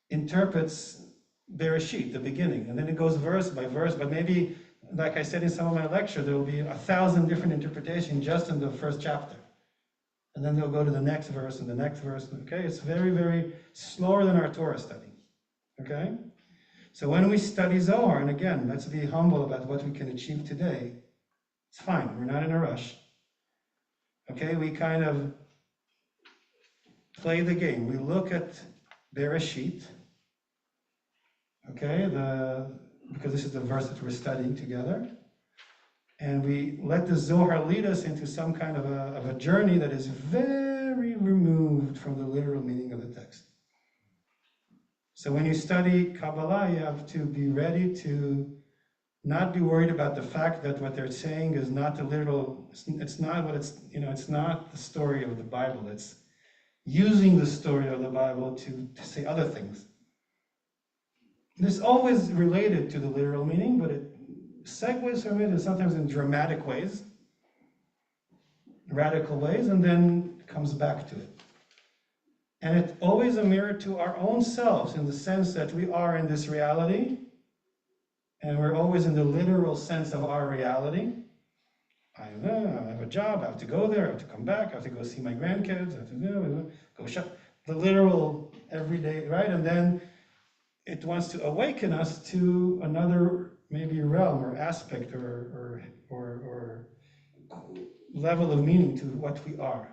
interprets Bereshit, the beginning, and then it goes verse by verse, but maybe, like I said in some of my lecture, there will be 1,000 different interpretations just in the first chapter. And then they'll go to the next verse and the next verse, okay? It's very, very slower than our Torah study, okay? So when we study Zohar, and again, let's be humble about what we can achieve today, it's fine, we're not in a rush. Okay, we kind of play the game. We look at Bereshit, okay, because this is the verse that we're studying together, and we let the Zohar lead us into some kind of a journey that is very removed from the literal meaning of the text. So when you study Kabbalah, you have to be ready to not be worried about the fact that what they're saying is not the literal, it's not what it's, it's not the story of the Bible. It's using the story of the Bible to say other things. This always related to the literal meaning, but it segues from it, and sometimes in dramatic ways, radical ways, and then comes back to it. And it's always a mirror to our own selves, in the sense that we are in this reality, and we're always in the literal sense of our reality. I have a job, I have to go there, I have to come back, I have to go see my grandkids, I have to go shop. The literal everyday, right? And then it wants to awaken us to another maybe realm or aspect or level of meaning to what we are.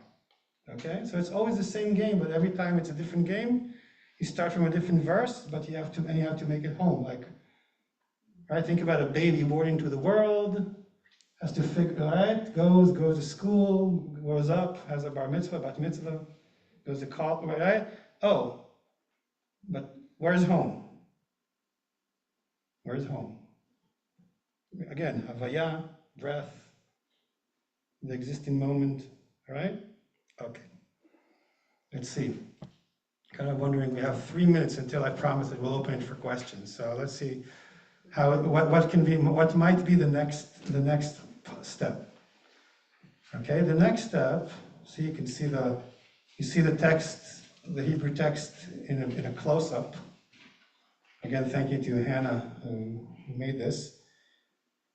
Okay? So it's always the same game, but every time it's a different game. You start from a different verse, but you have to make it home. Like, right? Think about a baby born into the world, has to figure, right? Goes to school, grows up, has a bar mitzvah, bat mitzvah, goes to college, right? Oh, but where's home? Where's home? Again, havaya, breath, the existing moment, all right? Okay. Let's see. Kind of wondering, we have 3 minutes until I promise that we'll open it for questions. So let's see what might be the next step. Okay, the next step, so you can see the text, the Hebrew text in a close-up. Again, thank you to Hannah who made this.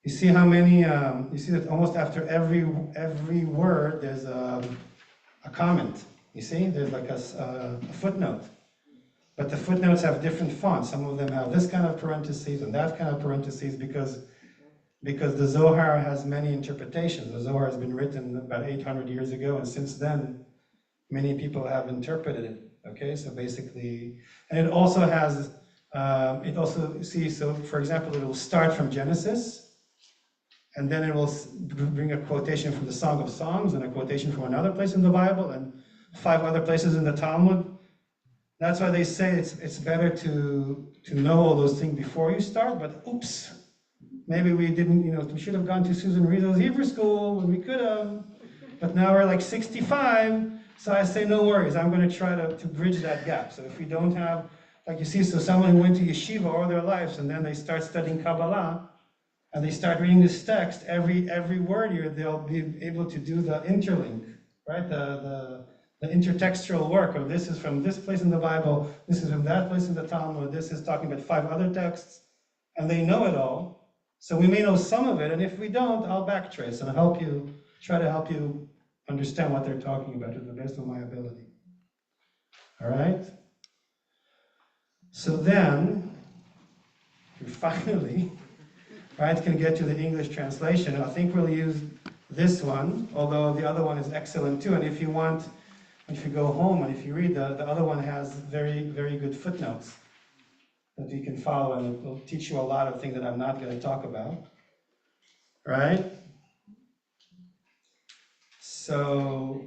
You see how many, you see that almost after every word there's a comment. You see, there's like a footnote. But the footnotes have different fonts. Some of them have this kind of parentheses and that kind of parentheses because the Zohar has many interpretations. The Zohar has been written about 800 years ago, and since then, many people have interpreted it. Okay, so basically, and it also has, so for example, it will start from Genesis, and then it will bring a quotation from the Song of Songs, and a quotation from another place in the Bible, and 5 other places in the Talmud. That's why they say it's better to know all those things before you start, but oops, maybe we didn't, we should have gone to Susan Rizzo's Hebrew school when we could have, but now we're like 65, so I say no worries, I'm going to try to bridge that gap. So if we don't have, like you see, so someone who went to yeshiva all their lives and then they start studying Kabbalah, and they start reading this text, every word here, they'll be able to do the interlink, right? The intertextual work of this is from this place in the Bible, this is from that place in the Talmud, this is talking about 5 other texts, and they know it all. So we may know some of it, and if we don't, I'll backtrace and help you try to help you understand what they're talking about to the best of my ability. All right? So then, we finally, right, can get to the English translation. I think we'll use this one, although the other one is excellent too. And if you want, if you go home and if you read, the other one has very, very good footnotes that you can follow, and it will teach you a lot of things that I'm not going to talk about. Right? So,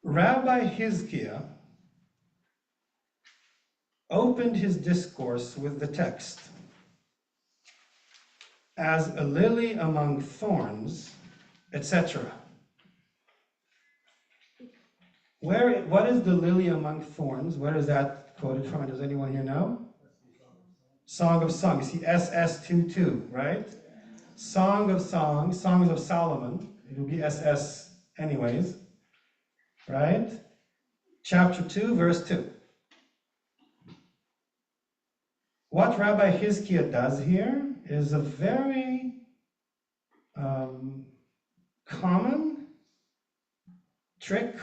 Rabbi Hizkiah opened his discourse with the text, as a lily among thorns, etc. What is the lily among thorns? Where is that quoted from? Does anyone here know? Song of Songs. You see SS22, right? Song of Songs, Songs of Solomon. It will be SS anyways, right? Chapter 2, verse 2. What Rabbi Hizkiah does here is a very common trick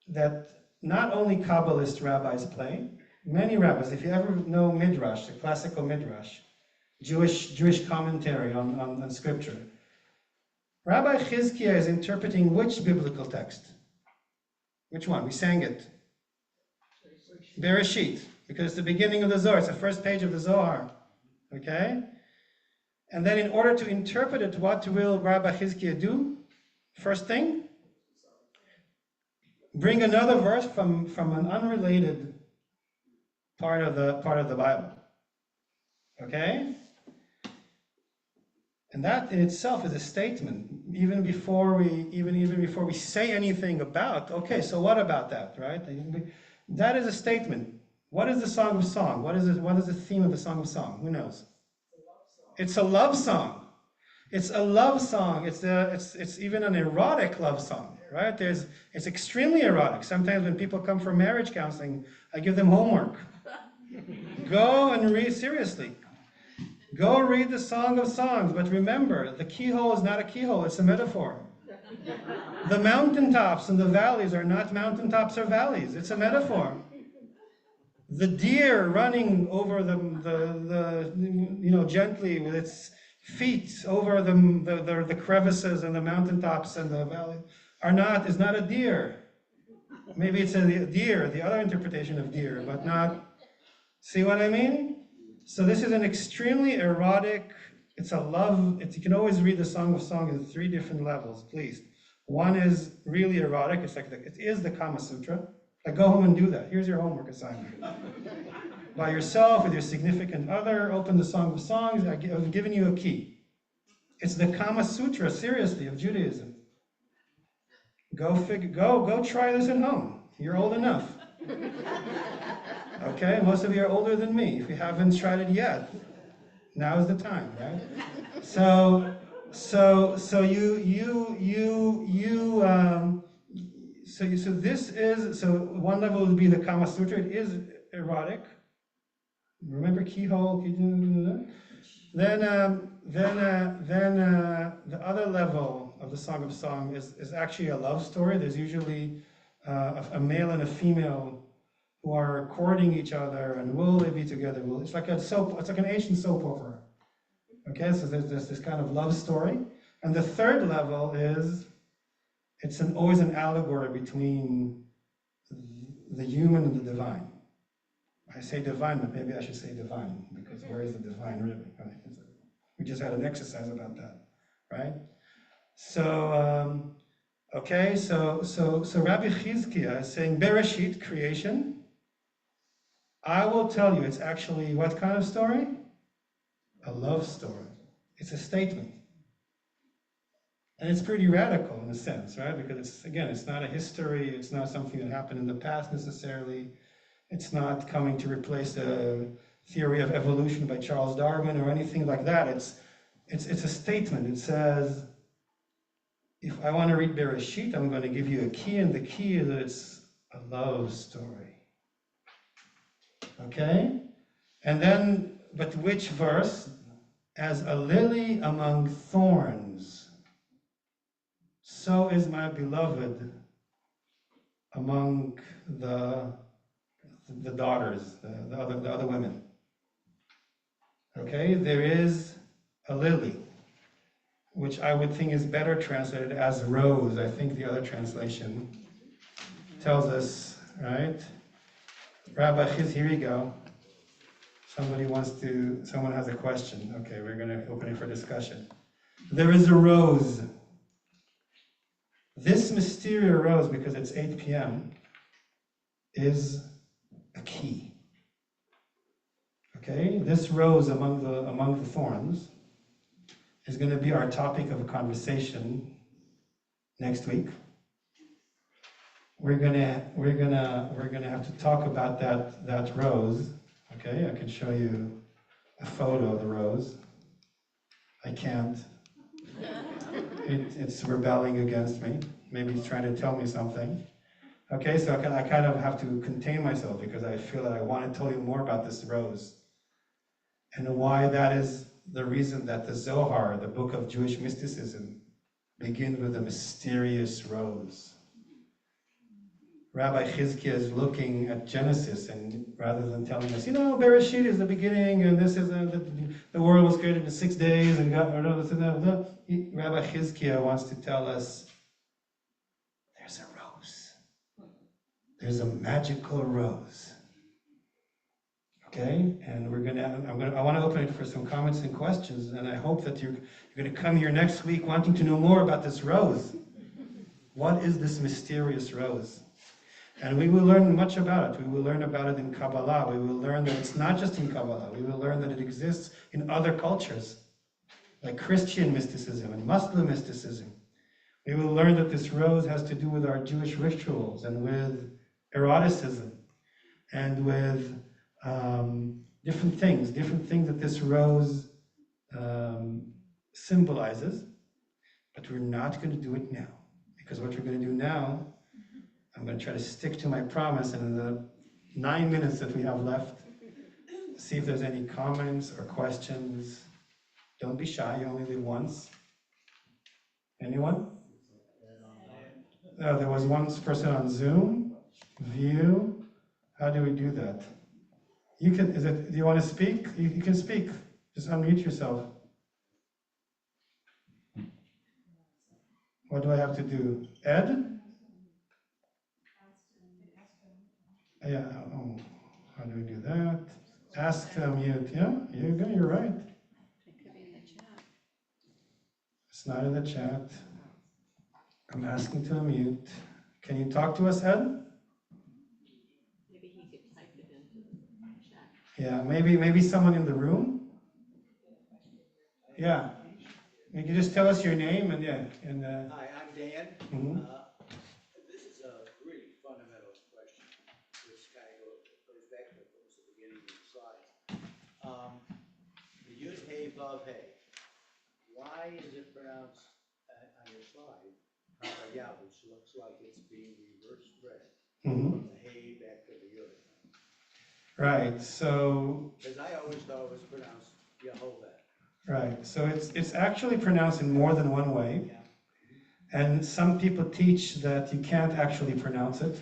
that not only Kabbalist rabbis play, many rabbis, if you ever know Midrash, the classical Midrash, Jewish commentary on scripture, Rabbi Hizkiah is interpreting which biblical text? Which one? We sang it. Bereshit, because it's the beginning of the Zohar, it's the first page of the Zohar, okay? And then in order to interpret it, what will Rabbi Hizkiah do? First thing, bring another verse from an unrelated part of the Bible, okay? And that in itself is a statement, even before we say anything about, okay, so what about that, right? That is a statement. What is the Song of Song? What is the theme of the Song of Song? Who knows? It's a love song. It's a love song. It's even an erotic love song, right? It's extremely erotic. Sometimes when people come for marriage counseling, I give them homework. Go and read, seriously. Go read the Song of Songs, but remember, the keyhole is not a keyhole, it's a metaphor. The mountaintops and the valleys are not mountaintops or valleys, it's a metaphor. The deer running over gently with its feet over the crevices and the mountaintops and the valley is not a deer. Maybe it's a deer, the other interpretation of deer, but not, see what I mean? So this is an extremely erotic, you can always read the Song of Songs at 3 different levels, please. One is really erotic, it is the Kama Sutra. Like, go home and do that. Here's your homework assignment. By yourself, with your significant other, open the Song of Songs. I've given you a key. It's the Kama Sutra, seriously, of Judaism. Go try this at home. You're old enough. Okay, most of you are older than me. If you haven't tried it yet, now is the time, right? So one level would be the Kama Sutra. It is erotic. Remember keyhole. Then the other level of the Song of Song is actually a love story. There's usually a male and a female who are courting each other, and will they be together? It's like an ancient soap opera. Okay, so there's this kind of love story. And the third level is, it's always an allegory between the human and the divine. I say divine, but maybe I should say divine, because where is the divine really? Right? We just had an exercise about that, right? So, so Rabbi Hizkiah is saying, Bereshit, creation. I will tell you, it's actually what kind of story? A love story. It's a statement. And it's pretty radical in a sense, right? Because it's not a history, it's not something that happened in the past necessarily. It's not coming to replace the theory of evolution by Charles Darwin or anything like that. It's a statement. It says, if I want to read Bereshit, I'm going to give you a key, and the key is that it's a love story. Okay? And then, but which verse? As a lily among thorns, so is my beloved among the daughters, the other women. Okay, there is a lily, which I would think is better translated as rose. I think the other translation tells us, right? Rabbi Chiz, here you go. Someone has a question. Okay, we're going to open it for discussion. There is a rose. This mysterious rose, because it's 8 p.m., is a key. Okay, this rose among the thorns is going to be our topic of a conversation next week. We're gonna have to talk about that rose. Okay, I can show you a photo of the rose. I can't. It's rebelling against me. Maybe it's trying to tell me something. Okay, so I kind of have to contain myself because I feel that I want to tell you more about this rose and why that is the reason that the Zohar, the book of Jewish mysticism, begins with a mysterious rose. Rabbi Chizkiah is looking at Genesis, and rather than telling us, Bereshit is the beginning, and this is the world was created in 6 days, and God, Rabbi Chizkiah wants to tell us there's a rose. There's a magical rose. Okay, and I want to open it for some comments and questions, and I hope that you're going to come here next week wanting to know more about this rose. What is this mysterious rose? And we will learn much about it. We will learn about it in Kabbalah. We will learn that it's not just in Kabbalah. We will learn that it exists in other cultures, like Christian mysticism and Muslim mysticism. We will learn that this rose has to do with our Jewish rituals and with eroticism and with different things that this rose symbolizes. But we're not going to do it now, because what we're going to do now, I'm going to try to stick to my promise, and in the 9 minutes that we have left, see if there's any comments or questions. Don't be shy, you only live once. Anyone? There was one person on Zoom. View. How do we do that? You can. Do you want to speak? You can speak. Just unmute yourself. What do I have to do? Ed? Yeah, how do we do that? Ask to unmute, yeah? You're right. It could be in the chat. It's not in the chat. I'm asking to unmute. Can you talk to us, Ed? Maybe he could type it into the chat. Yeah, maybe someone in the room? Yeah. You can just tell us your name and Hi, I'm Dan. Mhm. This is a really fundamental question, which kind of goes back to almost the beginning of the slides. The Yud Hey Vav Hey. Why is it pronounced on your slide Havaya, which looks like it's being reverse read from the Hey back to the Yud? Right. So. Because I always thought it was pronounced Yehovah. Right. So it's actually pronounced in more than one way. Yeah. And some people teach that you can't actually pronounce it.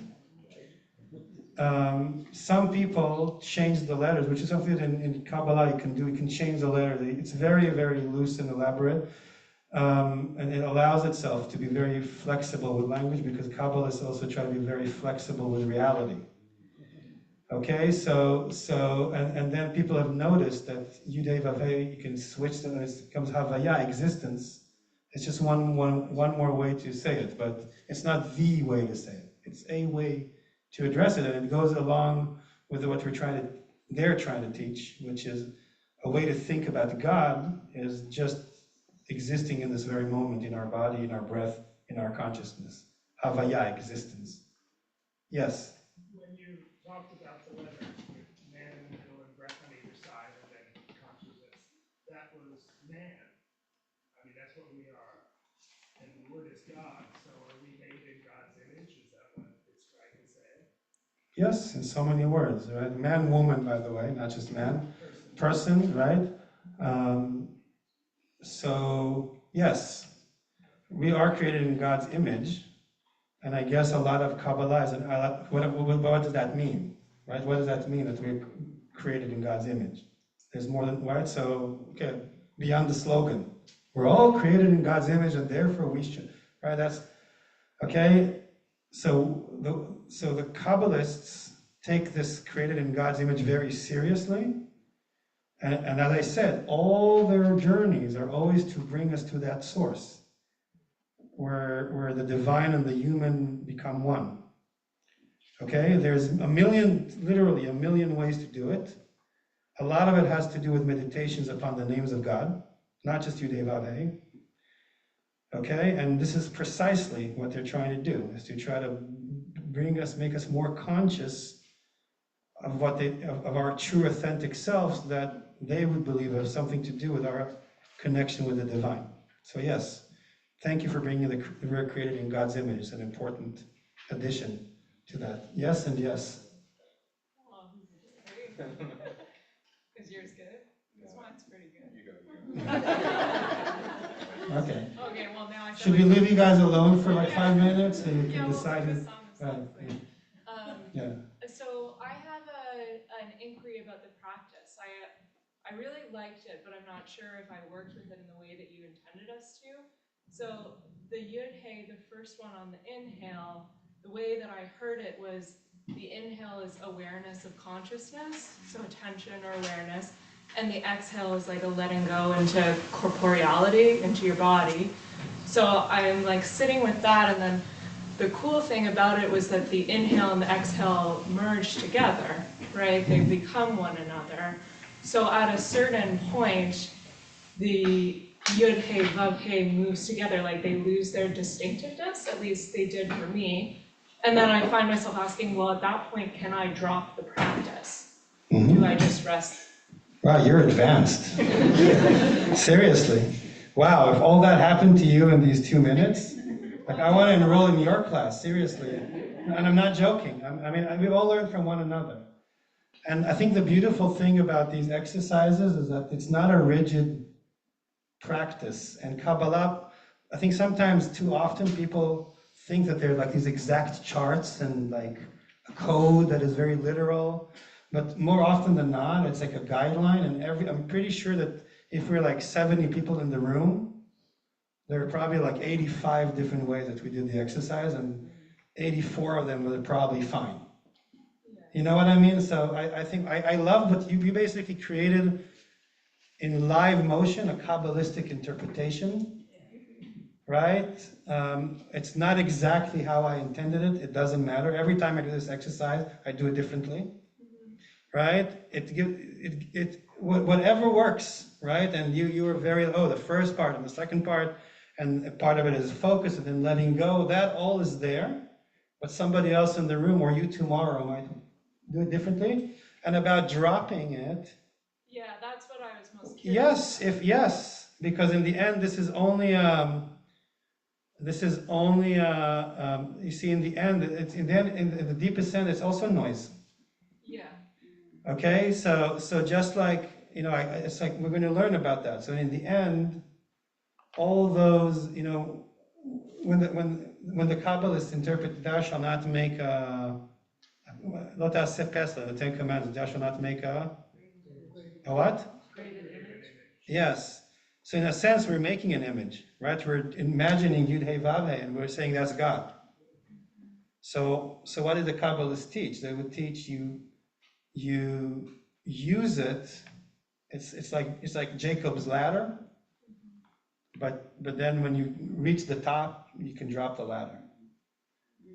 Some people change the letters, which is something that in Kabbalah you can do. You can change the letters. It's very, very loose and elaborate. And it allows itself to be very flexible with language, because Kabbalists also try to be very flexible with reality. Okay, and then people have noticed that Yudei Vavei, you can switch them, and it becomes Havaya, existence. It's just one more way to say it, but it's not the way to say it. It's a way to address it, and it goes along with what they're trying to teach, which is a way to think about God is just existing in this very moment, in our body, in our breath, in our consciousness. Havaya, existence. Yes? When you talked about the letters with man in the middle and breath on either side and then consciousness, that was man. I mean, that's what we are. And the word is God, so are we made in God's image? Is that what it's trying to say? Yes, in so many words, right? Man, woman, by the way, not just man. Person, right? So yes, we are created in God's image, and I guess a lot of Kabbalah is, what does that mean, right? What does that mean that we're created in God's image? There's more than, right? So, okay, beyond the slogan, we're all created in God's image and therefore we should, right? That's, okay, so the Kabbalists take this created in God's image very seriously. And as I said, all their journeys are always to bring us to that source where the divine and the human become one. Okay, there's literally a million ways to do it. A lot of it has to do with meditations upon the names of God, not just Yud-Heh-Vav-Heh. Okay, and this is precisely what they're trying to do, is to try to make us more conscious of of our true authentic selves that they would believe have something to do with our connection with the divine. So yes, thank you for bringing we're created in God's image. It's an important addition to that. Yes and yes. Is yours good? This one's pretty good. Okay. Okay, well now I Should we leave you guys alone for like 5 minutes and you can decide? Focus on the stuff. Yeah. So I have an inquiry about the practice. I really liked it, but I'm not sure if I worked with it in the way that you intended us to. So the Yud-Hey, the first one on the inhale, the way that I heard it was the inhale is awareness of consciousness, so attention or awareness, and the exhale is like a letting go into corporeality, into your body. So I'm like sitting with that, and then the cool thing about it was that the inhale and the exhale merge together, right? They become one another. So at a certain point, the Yud-Hey, Vav-Hey moves together, like they lose their distinctiveness, at least they did for me. And then I find myself asking, well, at that point, can I drop the practice? Mm-hmm. Do I just rest? Wow, you're advanced. Seriously. Wow, if all that happened to you in these 2 minutes, like I want to enroll in your class, seriously. And I'm not joking. I mean, we all learn from one another. And I think the beautiful thing about these exercises is that it's not a rigid practice. And Kabbalah, I think sometimes too often people think that they're like these exact charts and like a code that is very literal. But more often than not, it's like a guideline. And I'm pretty sure that if we're like 70 people in the room, there are probably like 85 different ways that we did the exercise, and 84 of them were probably fine. You know what I mean? So I think I love what you basically created in live motion, a Kabbalistic interpretation, right? It's not exactly how I intended it. It doesn't matter. Every time I do this exercise, I do it differently, right? Whatever works, right? And you were the first part and the second part, and part of it is focus and then letting go. That all is there, but somebody else in the room or you tomorrow might do it differently. And about dropping it. Yeah, that's what I was most curious. Yes, because in the end, this is only you see, in the end, in the deepest end, it's also noise. Yeah. Okay, so just like, it's like we're going to learn about that. So in the end, all those, when the Kabbalists interpret, thou shalt not make the 10 Commandments, thou shalt not make a what? Yes. So in a sense, we're making an image, right? We're imagining Yud-Heh-Vav-Heh, and we're saying that's God. So what did the Kabbalists teach? They would teach you use it. It's like Jacob's ladder, but then when you reach the top, you can drop the ladder.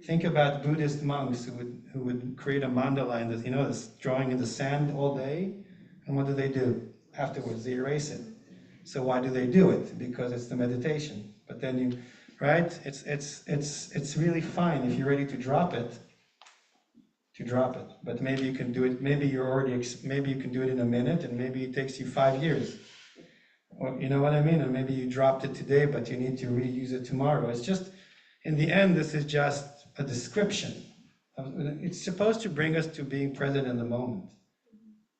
Think about Buddhist monks who would create a mandala in this drawing in the sand all day, and what do? Afterwards, they erase it. So why do they do it? Because it's the meditation. But then right? It's really fine if you're ready to drop it. But maybe you can do it. Maybe maybe you can do it in a minute, and maybe it takes you 5 years. Or, you know what I mean? And maybe you dropped it today, but you need to reuse it tomorrow. It's just, in the end, this is just a description. It's supposed to bring us to being present in the moment.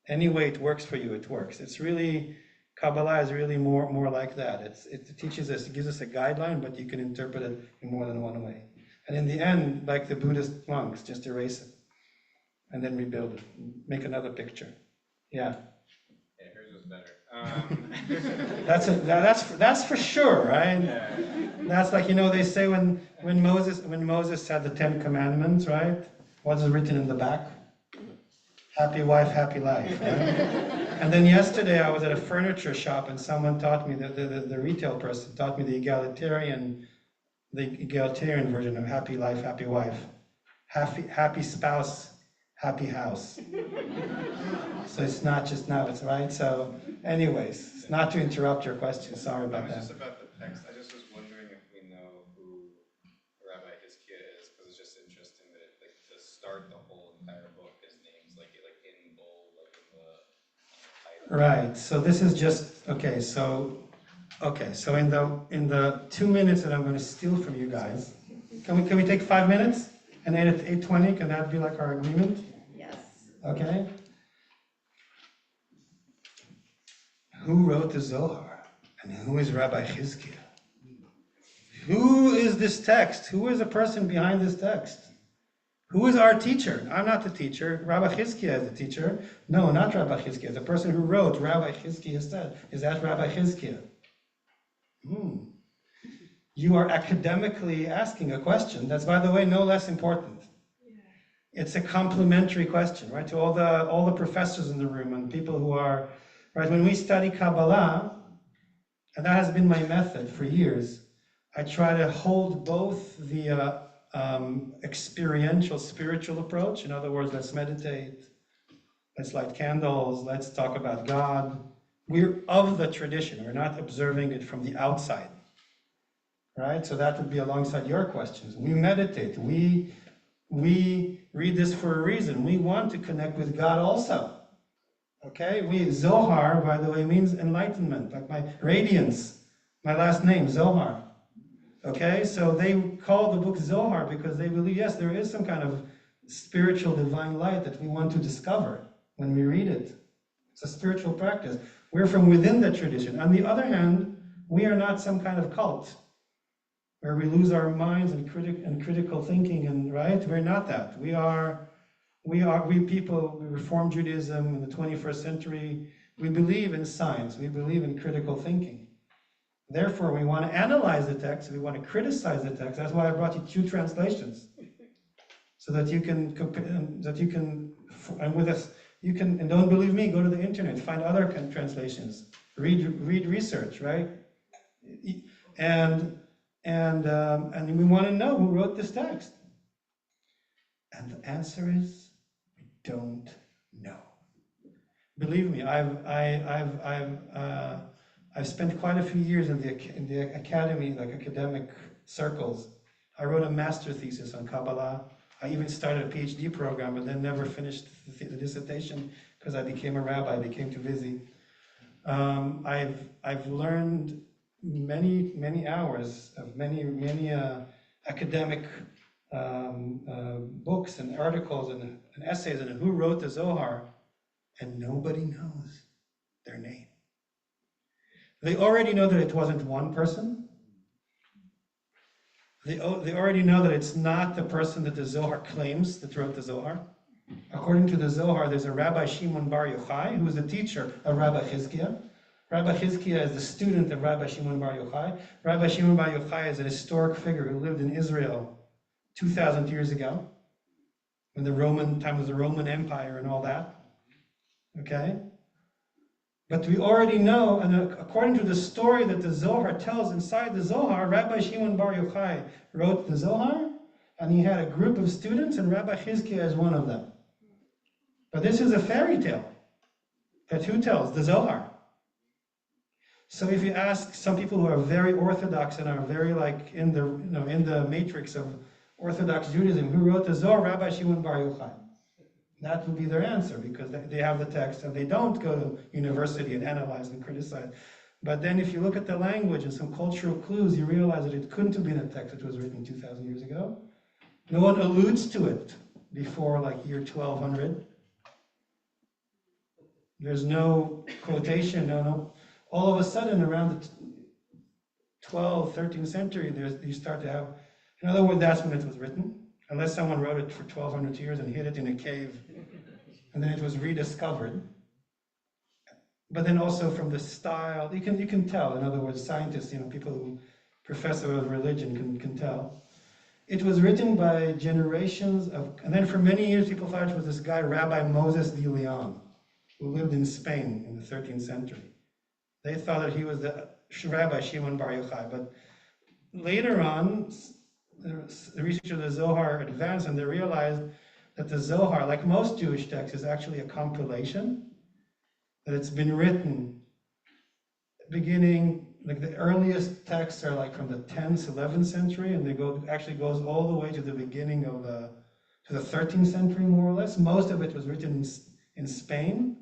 Any way it works for you, it works. It's really Kabbalah is really more like that. It teaches us, it gives us a guideline, but you can interpret it in more than one way. And in the end, like the Buddhist monks, just erase it and then rebuild it, make another picture. Yeah. Yeah, hers was better. That's for sure, right? Yeah. That's like, they say when Moses had the 10 Commandments, right? What is written in the back? Happy wife, happy life. Right? And then yesterday I was at a furniture shop and someone taught me, the retail person taught me the egalitarian version of happy life, happy wife. Happy spouse, happy house. So it's not just now, it's right. So anyways, it's not to interrupt your question. Sorry about that. Just about the text. I just was wondering if we know who Rabbi Hizkiah is, because it's just interesting that to start the whole entire book, his name's like in bold, like in the title. Right. So this is just okay. So in the 2 minutes that I'm going to steal from you guys, can we take 5 minutes and end at 8:20? Can that be like our agreement? Yes. Okay. Who wrote the Zohar? And who is Rabbi Hizkiah? Who is this text? Who is the person behind this text? Who is our teacher? I'm not the teacher. Rabbi Hizkiah is the teacher. No, not Rabbi Hizkiah. The person who wrote Rabbi Hizkiah said, is that Rabbi Hizkiah? You are academically asking a question that's, by the way, no less important. It's a complimentary question, right? To all the professors in the room and people who are, right? When we study Kabbalah, and that has been my method for years, I try to hold both the experiential, spiritual approach. In other words, let's meditate, let's light candles, let's talk about God. We're of the tradition. We're not observing it from the outside, right? So that would be alongside your questions. We meditate. We read this for a reason. We want to connect with God also. Okay? Zohar, by the way, means enlightenment, like my radiance, my last name, Zohar. Okay? So they call the book Zohar because they believe, yes, there is some kind of spiritual divine light that we want to discover when we read it. It's a spiritual practice. We're from within the tradition. On the other hand, we are not some kind of cult where we lose our minds and critical thinking, and right? We're not that. We people, we Reform Judaism in the 21st century, we believe in science, we believe in critical thinking. Therefore, we want to analyze the text, we want to criticize the text. That's why I brought you 2 translations. So that you can compare, and with us, you can, and don't believe me, go to the internet, find other translations, read research, right? And we want to know who wrote this text. And the answer is, we don't know. Believe me, I've spent quite a few years in the academy, like academic circles. I wrote a master thesis on Kabbalah. I even started a PhD program, but then never finished the dissertation because I became a rabbi. I became too busy. I've learned many hours of many academic books and articles and essays on who wrote the Zohar, and nobody knows their name. They already know that it wasn't one person. They already know that it's not the person that the Zohar claims that wrote the Zohar. According to the Zohar, there's a Rabbi Shimon Bar Yochai, who is the teacher of Rabbi Hizkiah. Rabbi Hizkiah is the student of Rabbi Shimon Bar Yochai. Rabbi Shimon Bar Yochai is a historic figure who lived in Israel 2,000 years ago, when the time of the Roman Empire and all that. Okay? But we already know, and according to the story that the Zohar tells inside the Zohar, Rabbi Shimon Bar Yochai wrote the Zohar, and he had a group of students, and Rabbi Hizkiah is one of them. But this is a fairy tale that who tells? The Zohar. So if you ask some people who are very orthodox and are very like in the matrix of Orthodox Judaism, who wrote the Zohar? Rabbi Shimon Bar Yochai. That would be their answer, because they have the text and they don't go to university and analyze and criticize. But then if you look at the language and some cultural clues, you realize that it couldn't have been a text that was written 2,000 years ago. No one alludes to it before like year 1200. There's no quotation, no. all of a sudden around the 12th, 13th century, you start to have, in other words, that's when it was written, unless someone wrote it for 1200 years and hid it in a cave, and then it was rediscovered. But then also from the style, you can tell, in other words, scientists, people who professor of religion can tell. It was written by generations of, and then for many years people thought it was this guy, Rabbi Moses de Leon, who lived in Spain in the 13th century. They thought that he was the Rabbi Shimon Bar Yochai, but later on, the research of the Zohar advanced and they realized that the Zohar, like most Jewish texts, is actually a compilation, that it's been written beginning, like the earliest texts are like from the 10th, 11th century, and actually goes all the way to the beginning of to the 13th century, more or less. Most of it was written in Spain,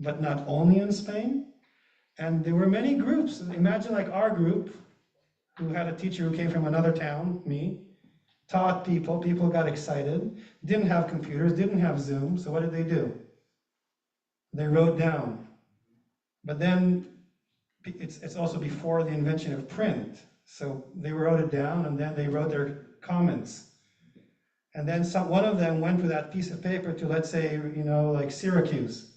but not only in Spain. And there were many groups. Imagine like our group, who had a teacher who came from another town, me, taught people got excited, didn't have computers, didn't have Zoom, so what did they do? They wrote down. But then it's also before the invention of print. So they wrote it down and then they wrote their comments. And then one of them went with that piece of paper to, let's say, like Syracuse,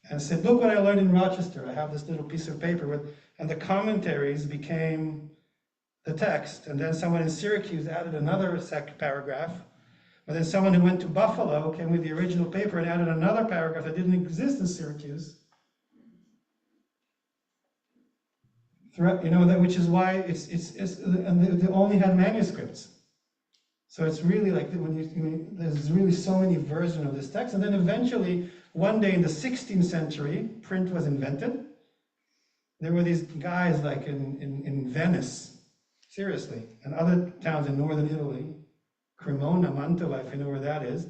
and said, look what I learned in Rochester. I have this little piece of paper with, and the commentaries became the text. And then someone in Syracuse added another paragraph. But then someone who went to Buffalo came with the original paper and added another paragraph that didn't exist in Syracuse. Which is why and they only had manuscripts. So it's really like there's really so many versions of this text. And then eventually, one day in the 16th century, print was invented. There were these guys like in Venice, seriously, and other towns in northern Italy, Cremona, Mantova, if you know where that is.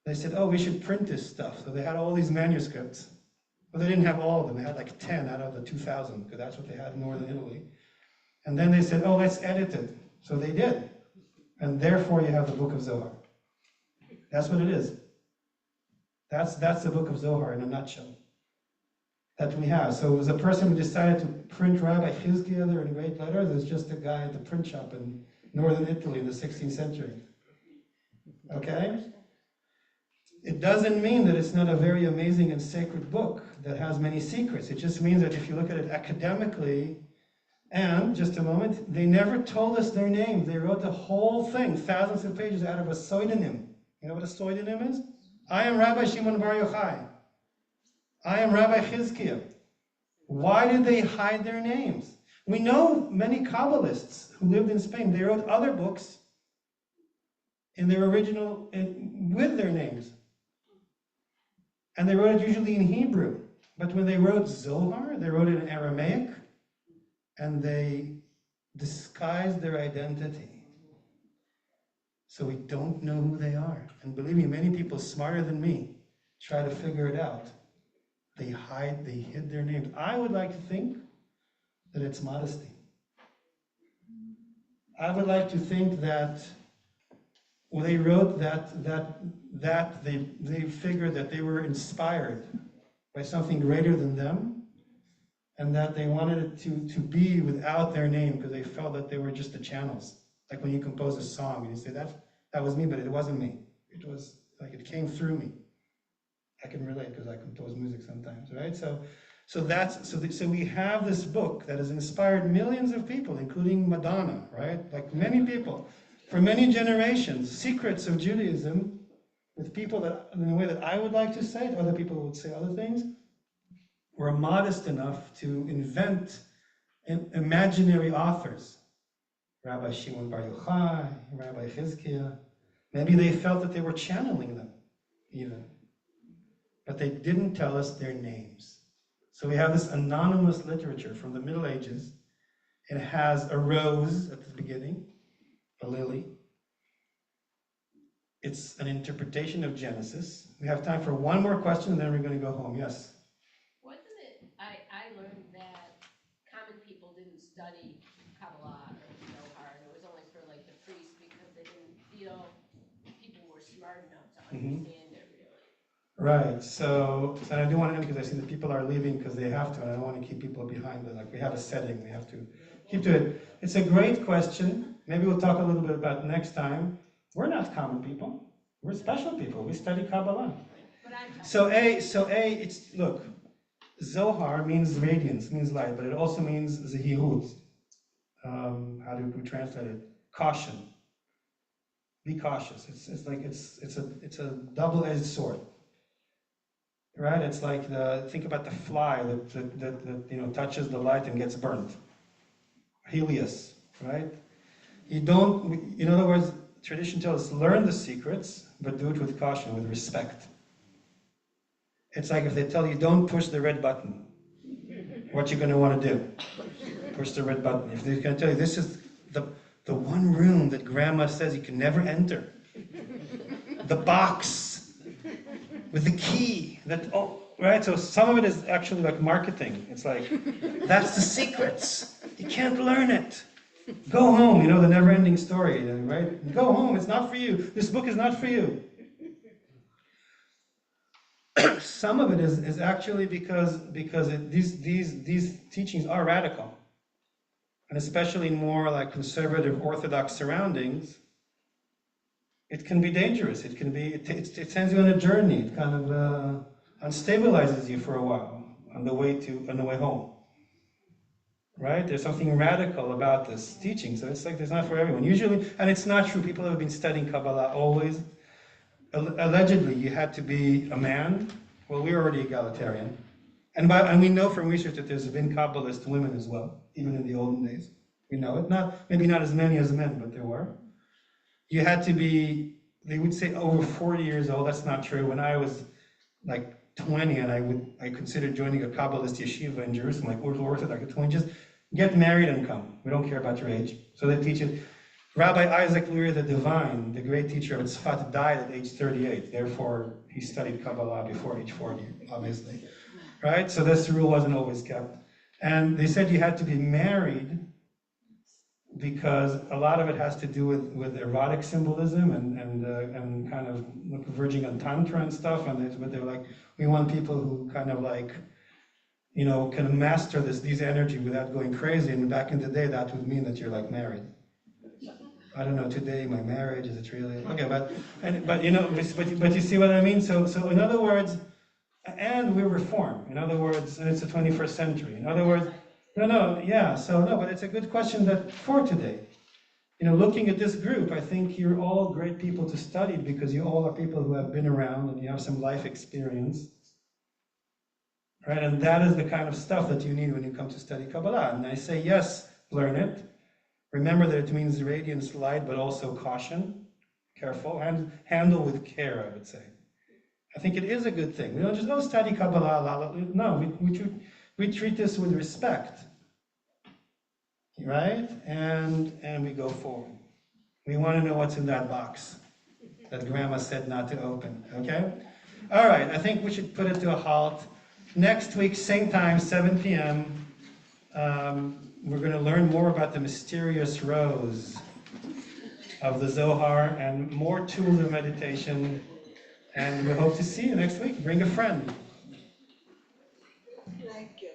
They said, oh, we should print this stuff. So they had all these manuscripts. Well, they didn't have all of them. They had like 10 out of the 2,000, because that's what they had in northern Italy. And then they said, oh, let's edit it. So they did. And therefore you have the book of Zohar. That's what it is. That's the book of Zohar in a nutshell that we have. So it was a person who decided to print Rabbi Chizkiah there in great letters. It's just a guy at the print shop in northern Italy in the 16th century. Okay? It doesn't mean that it's not a very amazing and sacred book that has many secrets. It just means that if you look at it academically, and, just a moment, they never told us their names. They wrote the whole thing, thousands of pages, out of a pseudonym. You know what a pseudonym is? I am Rabbi Shimon Bar Yochai. I am Rabbi Chizkiah. Why did they hide their names? We know many Kabbalists who lived in Spain. They wrote other books in their original, with their names. And they wrote it usually in Hebrew. But when they wrote Zohar, they wrote it in Aramaic, and they disguised their identity. So we don't know who they are. And believe me, many people smarter than me try to figure it out. They hid their names. I would like to think that it's modesty. I would like to think that when they wrote that they figured that they were inspired by something greater than them, and that they wanted it to be without their name, because they felt that they were just the channels. Like when you compose a song and you say, that was me, but it wasn't me. It was like it came through me. I can relate because I compose music sometimes, right? So we have this book that has inspired millions of people, including Madonna, right? Like many people, for many generations, secrets of Judaism, with people that, in a way that I would like to say it, other people would say other things, were modest enough to invent imaginary authors. Rabbi Shimon Bar Yochai, Rabbi Chizkiah. Maybe they felt that they were channeling them, even. But they didn't tell us their names. So we have this anonymous literature from the Middle Ages. It has a rose at the beginning, a lily. It's an interpretation of Genesis. We have time for one more question, and then we're going to go home. Yes? Wasn't it, I learned that common people didn't study Kabbalah or Zohar, and it was only for like the priests because they didn't feel people were smart enough to understand it really. Right, so, and I do want to end because I see that people are leaving because they have to, and I don't want to keep people behind, but like we have a setting, we have to keep to it. It's a great question. Maybe we'll talk a little bit about it next time. We're not common people. We're special people. We study Kabbalah. So it's, look, Zohar means radiance, means light, but it also means zehirut. How do we translate it? Caution. Be cautious. It's a double-edged sword. Right? It's like think about the fly that touches the light and gets burnt. Helios, right? You don't, in other words, tradition tells us learn the secrets, but do it with caution, with respect. It's like if they tell you don't push the red button, what you're going to want to do? Push the red button. If they're going to tell you this is the one room that grandma says you can never enter, the box with the key, right? So some of it is actually like marketing. It's like, that's the secrets. You can't learn it. Go home, the never-ending story, right? Go home, it's not for you. This book is not for you. Some of it is actually because these teachings are radical. And especially in more like conservative Orthodox surroundings, it can be dangerous. It can be, it sends you on a journey. It kind of unstabilizes you for a while on the way home. Right? There's something radical about this teaching. So it's like it's not for everyone. Usually, and it's not true. People have been studying Kabbalah always. Allegedly, you had to be a man. Well, we're already egalitarian. And we know from research that there's been Kabbalist women as well, even in the olden days. We know it. Maybe not as many as men, but there were. You had to be, they would say over 40 years old. That's not true. When I was like 20 and I considered joining a Kabbalist yeshiva in Jerusalem, like Orthodox at 20, just get married and come. We don't care about your age. So they teach it. Rabbi Isaac Luria the Divine, the great teacher of Tzfat, died at age 38. Therefore, he studied Kabbalah before age 40, obviously. Right? So this rule wasn't always kept. And they said you had to be married because a lot of it has to do with erotic symbolism and kind of verging on tantra and stuff. But they're like, we want people who kind of like, can master these energy without going crazy. And back in the day, that would mean that you're like married. I don't know today, my marriage, is it really? Okay, but you see what I mean? So in other words, and we're reform. In other words, it's the 21st century. In other words, but it's a good question that for today. Looking at this group, I think you're all great people to study because you all are people who have been around and you have some life experience. Right? And that is the kind of stuff that you need when you come to study Kabbalah. And I say, yes, learn it. Remember that it means radiance, light, but also caution, careful, and handle with care, I would say. I think it is a good thing. We don't just study Kabbalah, no, we treat this with respect, right? And we go forward. We want to know what's in that box that Grandma said not to open, okay? All right, I think we should put it to a halt. Next week, same time, 7 p.m., we're going to learn more about the mysterious rose of the Zohar and more tools of meditation. And we hope to see you next week. Bring a friend. Thank you.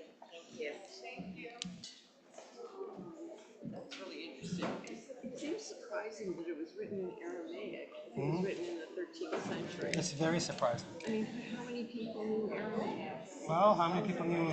Yes. Thank you. That's really interesting. It seems surprising that it was written in Aramaic. It was written in the 13th century. It's very surprising. I mean, how many people knew Aramaic? Well, how many people knew